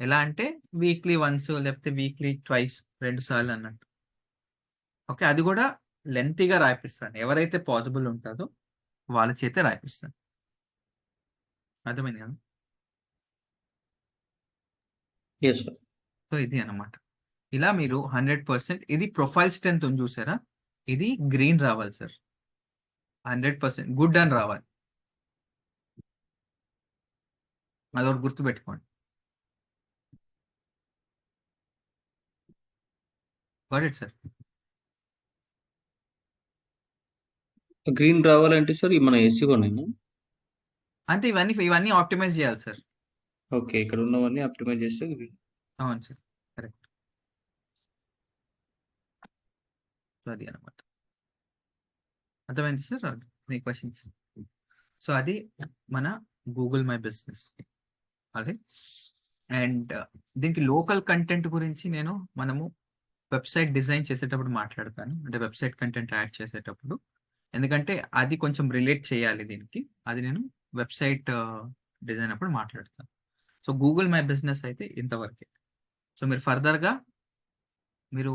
ఎలా అంటే వీక్లీ వన్స్ లేకపోతే వీక్లీ ట్వైస్, 2 సార్లు అన్నట్టు. ఓకే, అది కూడా లెంతీగా రాయిపిస్తాను. ఎవరైతే పాసిబుల్ ఉంటుందో వాళ్ళ చేతే రాయిపిస్తాను. అర్థమైంది కదా?
Yes sir.
సో ఇది అన్నమాట. ఇలా మీరు 100% ఇది ప్రొఫైల్ స్ట్రెంత్ ఉంది చూసారా, ఇది గ్రీన్ రావాలి సార్. 100% గుడ్ అని రావాలి. అదొకటి గుర్తుపెట్టుకోండి. Got it sir.
గ్రీన్ రావాలంటే సార్ మన ఎస్సీఓనేనా?
అంతే, ఇవన్నీ ఆప్టిమైజ్ చేయాలి సార్.
ఓకే. ఇక్కడ ఉన్నవన్నీ ఆప్టిమైజ్ చేస్తే గ్రీన్.
అవును సార్, కరెక్ట్. సో అది అనమాట. అర్థమైంది సార్ మీ క్వశ్చన్స్? సో అది మన గూగుల్ మై బిజినెస్. అదే, అండ్ దీనికి లోకల్ కంటెంట్ గురించి మనము వెబ్సైట్ డిజైన్ చేసేటప్పుడు మాట్లాడతాను, అంటే వెబ్సైట్ కంటెంట్ యాడ్ చేసేటప్పుడు. ఎందుకంటే అది కొంచెం రిలేట్ చేయాలి దీనికి, అది నేను వెబ్సైట్ డిజైన్ అప్పుడు మాట్లాడతాను. సో గూగుల్ మై బిజినెస్ అయితే ఇంతవరకే. సో మీరు ఫర్దర్గా మీరు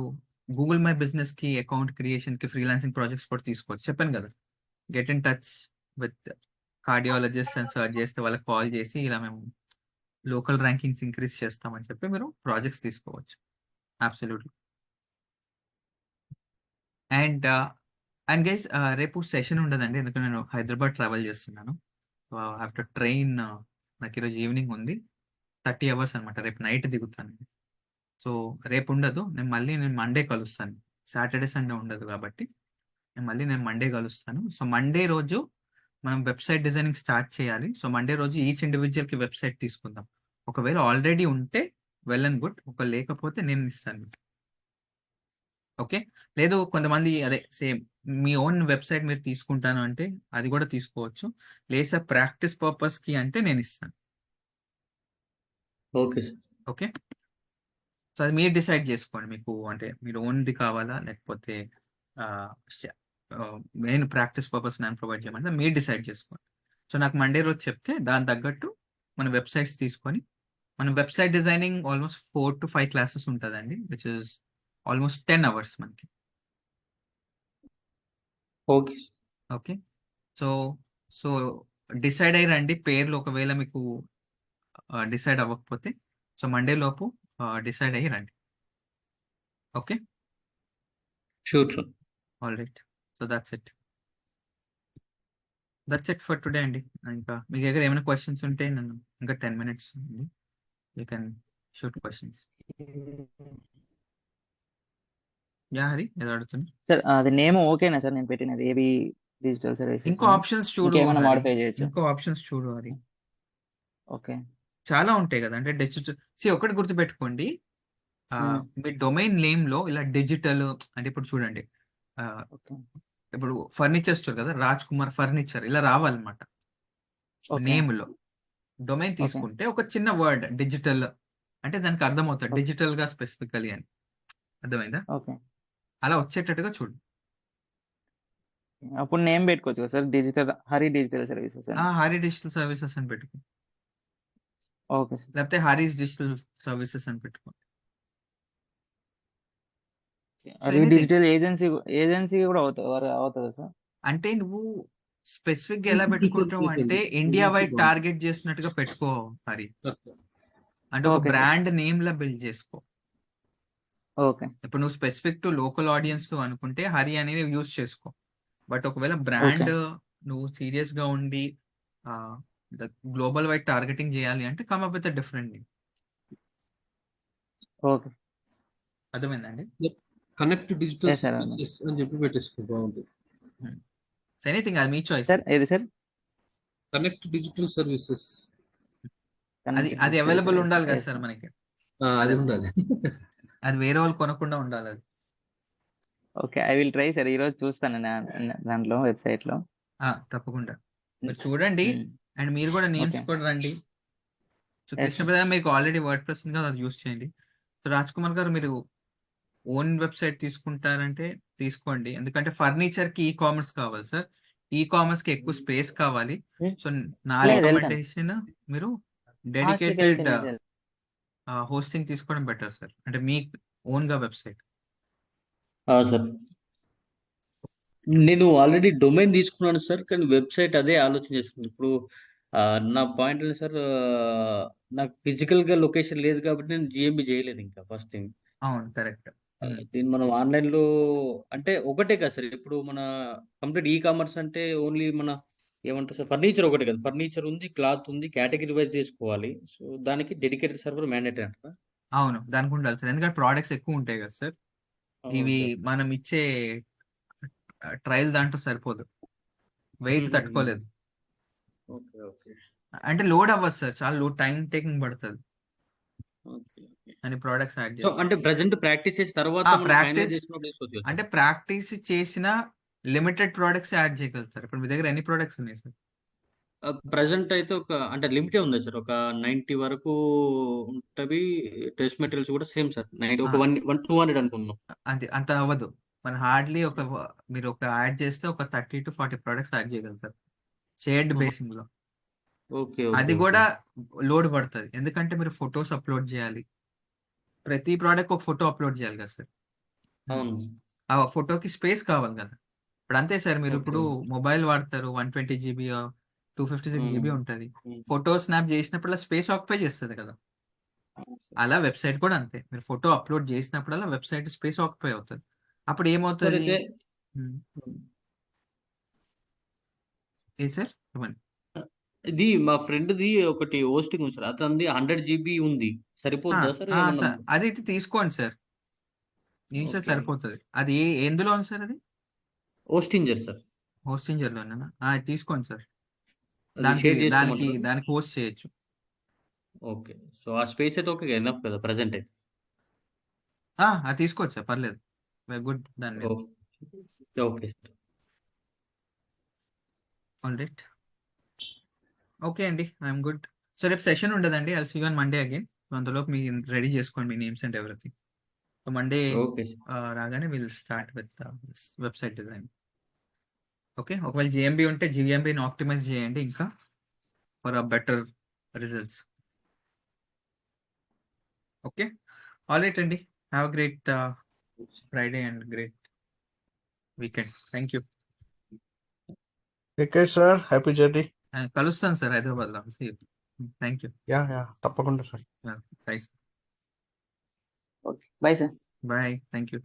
గూగుల్ మై బిజినెస్కి అకౌంట్ క్రియేషన్కి ఫ్రీలాన్సింగ్ ప్రాజెక్ట్స్ కూడా తీసుకోవచ్చు. చెప్పాను కదా, get in touch with cardiologist అని సర్చ్ చేస్తే వాళ్ళకి కాల్ చేసి ఇలా మేము లోకల్ ర్యాంకింగ్స్ ఇంక్రీజ్ చేస్తామని చెప్పి మీరు ప్రాజెక్ట్స్ తీసుకోవచ్చు. అబ్సల్యూట్లీ. అండ్ గైస్, రేపు సెషన్ ఉండదండి, ఎందుకంటే నేను హైదరాబాద్ ట్రావెల్ చేస్తున్నాను. So have to train. నాకు ఈరోజు ఈవినింగ్ ఉంది, 30 hours అనమాట. రేపు నైట్ దిగుతాను. సో రేపు ఉండదు. నేను మండే కలుస్తాను. సాటర్డే సండే ఉండదు కాబట్టి నేను మండే కలుస్తాను. సో మండే రోజు మనం వెబ్సైట్ డిజైనింగ్ స్టార్ట్ చేయాలి. సో మండే రోజు ఈచ్ ఇండివిజువల్కి వెబ్సైట్ తీసుకుందాం. ఒకవేళ ఆల్రెడీ ఉంటే వెల్ అండ్ గుడ్, ఒక లేకపోతే నేను ఇస్తాను. ఓకే, లేదు కొంతమంది అదే సేమ్ మీ ఓన్ వెబ్సైట్ మీరు తీసుకుంటాను అంటే అది కూడా తీసుకోవచ్చు. లేదా ప్రాక్టీస్ పర్పస్కి అంటే నేను ఇస్తాను.
Okay sir.
ఓకే, సో అది మీరు డిసైడ్ చేసుకోండి. మీకు అంటే మీరు ఓన్ది కావాలా లేకపోతే మెయిన్ ప్రాక్టీస్ పర్పస్ నేను ప్రొవైడ్ చేయమంటే మీరు డిసైడ్ చేసుకోండి. సో నాకు మండే రోజు చెప్తే దాని తగ్గట్టు మన వెబ్సైట్స్ తీసుకొని మన website designing almost 4 to 5 classes ఉంటుందండి, విచ్ ఇస్ ఆల్మోస్ట్ 10 hours మనకి.
Okay.
Okay, so so decide అయ్యి రండి. పేర్లు ఒకవేళ మీకు డిసైడ్ అవ్వకపోతే సో మండే లోపు డిసైడ్ అయ్యి రండి. Okay,
sure sir.
All right. So that's it for today అండి. ఇంకా మీకు దగ్గర ఏమైనా క్వశ్చన్స్ ఉంటే నన్ను ఇంకా 10 minutes ఉంది, you can shoot questions. Yeah Hari, ఏదో అడుగుతున్నా.
సార్ అది నేమ్ ఓకేనా సార్? నేను పెట్టినది ఏబి డిజిటల్ సర్వీసెస్
ఇంకో ఆప్షన్స్ చూడు
ఇంకేమైనా
హరి,
మాడిఫై చేయొచ్చు?
ఇంకో ఆప్షన్స్ చూడు హరి.
ఓకే.
చాలా ఉంటాయి కదా, అంటే డిజిటల్. ఒకటి గుర్తుపెట్టుకోండి, మీ డొమైన్ నేమ్ లో ఇలా డిజిటల్ అంటే ఇప్పుడు చూడండి,
ఓకే.
ఇప్పుడు ఫర్నిచర్ స్టోర్ కదా, రాజ్ కుమార్ ఫర్నిచర్ ఇలా రావాలన్నమాట.
ఓకే.
నేమ్ లో డొమైన్
ఓకే.
తీసుకుంటే ఒక చిన్న వర్డ్ డిజిటల్ అంటే దానికి అర్థమవుతుంది
ఓకే.
డిజిటల్ గా స్పెసిఫికలీ అని. అర్థమైందా?
ఓకే.
అలా వచ్చేటట్టుగా చూడు.
అప్పుడు నేమ్ పెట్టుకోవచ్చు కదా సార్, హరి డిజిటల్ సర్వీసెస్ అని.
హరి డిజిటల్ సర్వీసెస్ అని పెట్టుకో,
ఓకే సార్.
లేకపోతే హరీస్ డిజిటల్ సర్వీసెస్ అని పెట్టుకో. So
Hari
anything
digital agency కూడా అవుతుంది సార్.
అంటే నువ్వు స్పెసిఫిక్ గా ఎలా పెట్టుకుంటావు అంటే
ఏజెన్సీ
ఇండియా వైడ్
బాగుంది.
టార్గెట్ చేసినట్టుగా పెట్టుకో హరి. అంటే ఒక
ఓకే సార్.
బ్రాండ్ నేమ్ లా బిల్డ్ చేసుకో.
ఓకే.
ఇప్పుడు నువ్వు స్పెసిఫిక్ టు లోకల్ ఆడియన్స్ అనుకుంటే హరి అనేది యూస్ చేసుకో. బట్ ఒకవేళ
ఓకే.
బ్రాండ్ నువ్వు సీరియస్ గా ఉండి గ్లోబల్ వైడ్ టార్గెటింగ్ చేయాలి అంటే come up with different name.
Okay.
అర్థమైందండి?
Connect digital
Yes, sir.
Services అని చెప్పి పెట్టేసుకో, బాగుంటుంది.
ఎనీథింగ్ అది మీ చాయిస్.
సార్ ఏది సార్?
కనెక్ట్ డిజిటల్ సర్వీసెస్
అది అవైలబుల్ ఉండాలి కదా సార్ మనకి.
అది ఉండాలి.
అది వేరే వాళ్ళు కొనకుండా ఉండాలి అది.
Okay, I will try sir. ఈరోజు చూస్తాను దాంట్లో వెబ్సైట్ లో.
తప్పకుండా మీరు చూడండి. అండ్ మీరు కూడా నేమ్స్
Okay.
కూడా రండి. So
Yes,
Krishna
sir.
Prasad మీకు ఆల్రెడీ వర్డ్ ప్రెస్ ఉంది కదా, అది యూస్ చేయండి. సో రాజ్ కుమార్ గారు మీరు ఓన్ వెబ్సైట్ తీసుకుంటారంటే తీసుకోండి, ఎందుకంటే ఫర్నిచర్ కి ఈ కామర్స్ కావాలి సార్. ఈ కామర్స్ కి ఎక్కువ స్పేస్ కావాలి. సో నా
లేదు,
రికమెండేషన్ మీరు డెడికేటెడ్
వెళ్తాను.
హోస్టింగ్ తీసుకోవడం బెటర్ సార్, అంటే మీ ఓన్ గా వెబ్సైట్.
సార్ నేను ఆల్రెడీ డొమైన్ తీసుకున్నాను సార్, కానీ వెబ్సైట్ అదే ఆలోచన చేస్తుంది ఇప్పుడు. నా పాయింట్ ఏంటి సార్, నాకు ఫిజికల్ గా లొకేషన్ లేదు కాబట్టి నేను జిఎంబి చేయలేదు ఇంకా ఫస్ట్ థింగ్.
అవును, కరెక్ట్.
దీన్ని మనం ఆన్లైన్ లో అంటే ఒకటే కదా సార్, ఇప్పుడు మన కంప్లీట్ ఈ కామర్స్ అంటే ఓన్లీ మన ఏమంటారు సార్, ఫర్నిచర్ ఒకటే కదా, ఫర్నిచర్ ఉంది, క్లాత్ ఉంది, కేటగిరీ వైజ్ చేసుకోవాలి. సో దానికి డెడికేటెడ్ సర్వర్ మ్యాండేటరీ అంటారా?
అవును, దానికి ఉండాలి సార్, ఎందుకంటే ప్రోడక్ట్స్ ఎక్కువ ఉంటాయి కదా సార్.
అవును
ఇవి
సార్.
మనం ఇచ్చే ట్రయల్ దాంట్లో సరిపోదు, వెయిట్ తట్టుకోలేదు.
ఓకే ఓకే
అంటే లోడ్ అవ్వదు సార్, చాలా లోడ్ టైం టేకింగ్ పడుతుంది
ఓకే ఓకే.
అని ప్రోడక్ట్స్ యాడ్
సో
చేస్తాం.
అంటే ప్రెసెంట్ ప్రాక్టీస్ చేసిన తర్వాత మనం
ప్రాక్టీస్
ఫైనలైజ్ చేసినప్పుడు వేసుకోవచ్చు కదా
అంటే
సార్?
ప్రాక్టీస్ చేసిన లిమిటెడ్ ప్రోడక్ట్స్ యాడ్ చేయగలుగుతారు. ఇప్పుడు మీ దగ్గర ఎన్ని ప్రోడక్ట్స్ ఉన్నాయి సార్?
ప్రజెంట్ అయితే ఒక అంటే లిమిటే ఉంది సార్, ఒక 90 వరకు ఉంటవి. డ్రెస్ మెటీరియల్స్ కూడా సేమ్ సార్, 90 ఒక 200 అనుకుందాం.
అంత అవ్వదు. మన హార్డ్లీ మీరు ఒక యాడ్ చేస్తే ఒక 30 to 40 ప్రోడక్ట్స్ యాడ్ చేయగలుగుతారు షేర్డ్ బేసింగ్ లో.
ఓకే
అది
ఓకే
కూడా
ఓకే.
లోడ్ పడుతుంది, ఎందుకంటే మీరు ఫొటోస్ అప్లోడ్ చేయాలి. ప్రతి ప్రోడక్ట్ ఒక ఫోటో అప్లోడ్ చేయాలి కదా సార్.
అవును.
ఆ ఫోటోకి స్పేస్ కావాలి కదా. ఇప్పుడు అంతే సార్, మీరు
ఓకే
ఇప్పుడు మొబైల్ వాడతారు, 120 GB 256 GB ఉంటుంది.
ఉమ్.
ఫోటో స్నాప్ చేసినప్పుడు స్పేస్ ఆక్యుపై చేస్తుంది కదా. అలా వెబ్సైట్ కూడా అంతే, మీరు ఫోటో అప్లోడ్ చేసినప్పుడల్లా వెబ్సైట్ స్పేస్ ఆక్యుపై అవుతుంది. అప్పుడు
సార్
ఏమవుతుంది?
అయితే
ఏ సార్ చెప్పండి.
ఇది మా ఫ్రెండ్ది ఒకటి హోస్టింగ్ ఉంది సార్, అతనిది 100 GB ఉంది, సరిపోద్దా సార్ ఏమన్నా?
సార్ అది అయితే తీసుకోండి సార్, ఇనిషియల్
ఓకే.
సరిపోతుంది. అది ఎందులో ఉంది సార్? అది
హోస్టింజర్ సార్,
హోస్టింజర్లోనేనా? తీసుకోండి సార్,
అది
దానికి
షేర్
దానికి
చేసుకోమంటారు?
దానికి హోస్ట్ చేయొచ్చు.
ఓకే, సో ఆ స్పేస్ అయితే ఓకే ఎనఫ్ కదా ప్రజెంట్ అయితే?
అది తీసుకోవచ్చు సార్, పర్లేదు, గుడ్ దాని మీద.
Okay sir.
All right, okay అండి, ఐఎమ్ గుడ్. సో రేపు సెషన్ ఉండదండి, I'll see you on Monday again. అందులోపు మీ రెడీ చేసుకోండి మీ names and everything. So Monday
okay sir.
రాగానే will start with website design. Okay, ఒకవేళ జిఎంబి ఉంటే జిఎంబిని ఆప్టిమైజ్ చేయండి ఇంకా for a better results. Okay, all right అండి, have a great Friday and great weekend. Thank you.
Okay sir, happy journey.
కలుస్తాను sir హైదరాబాద్లో. Thank you.
Yeah తప్పకుండా sir.
Bye.
Okay, bye sir.
Bye, thank you.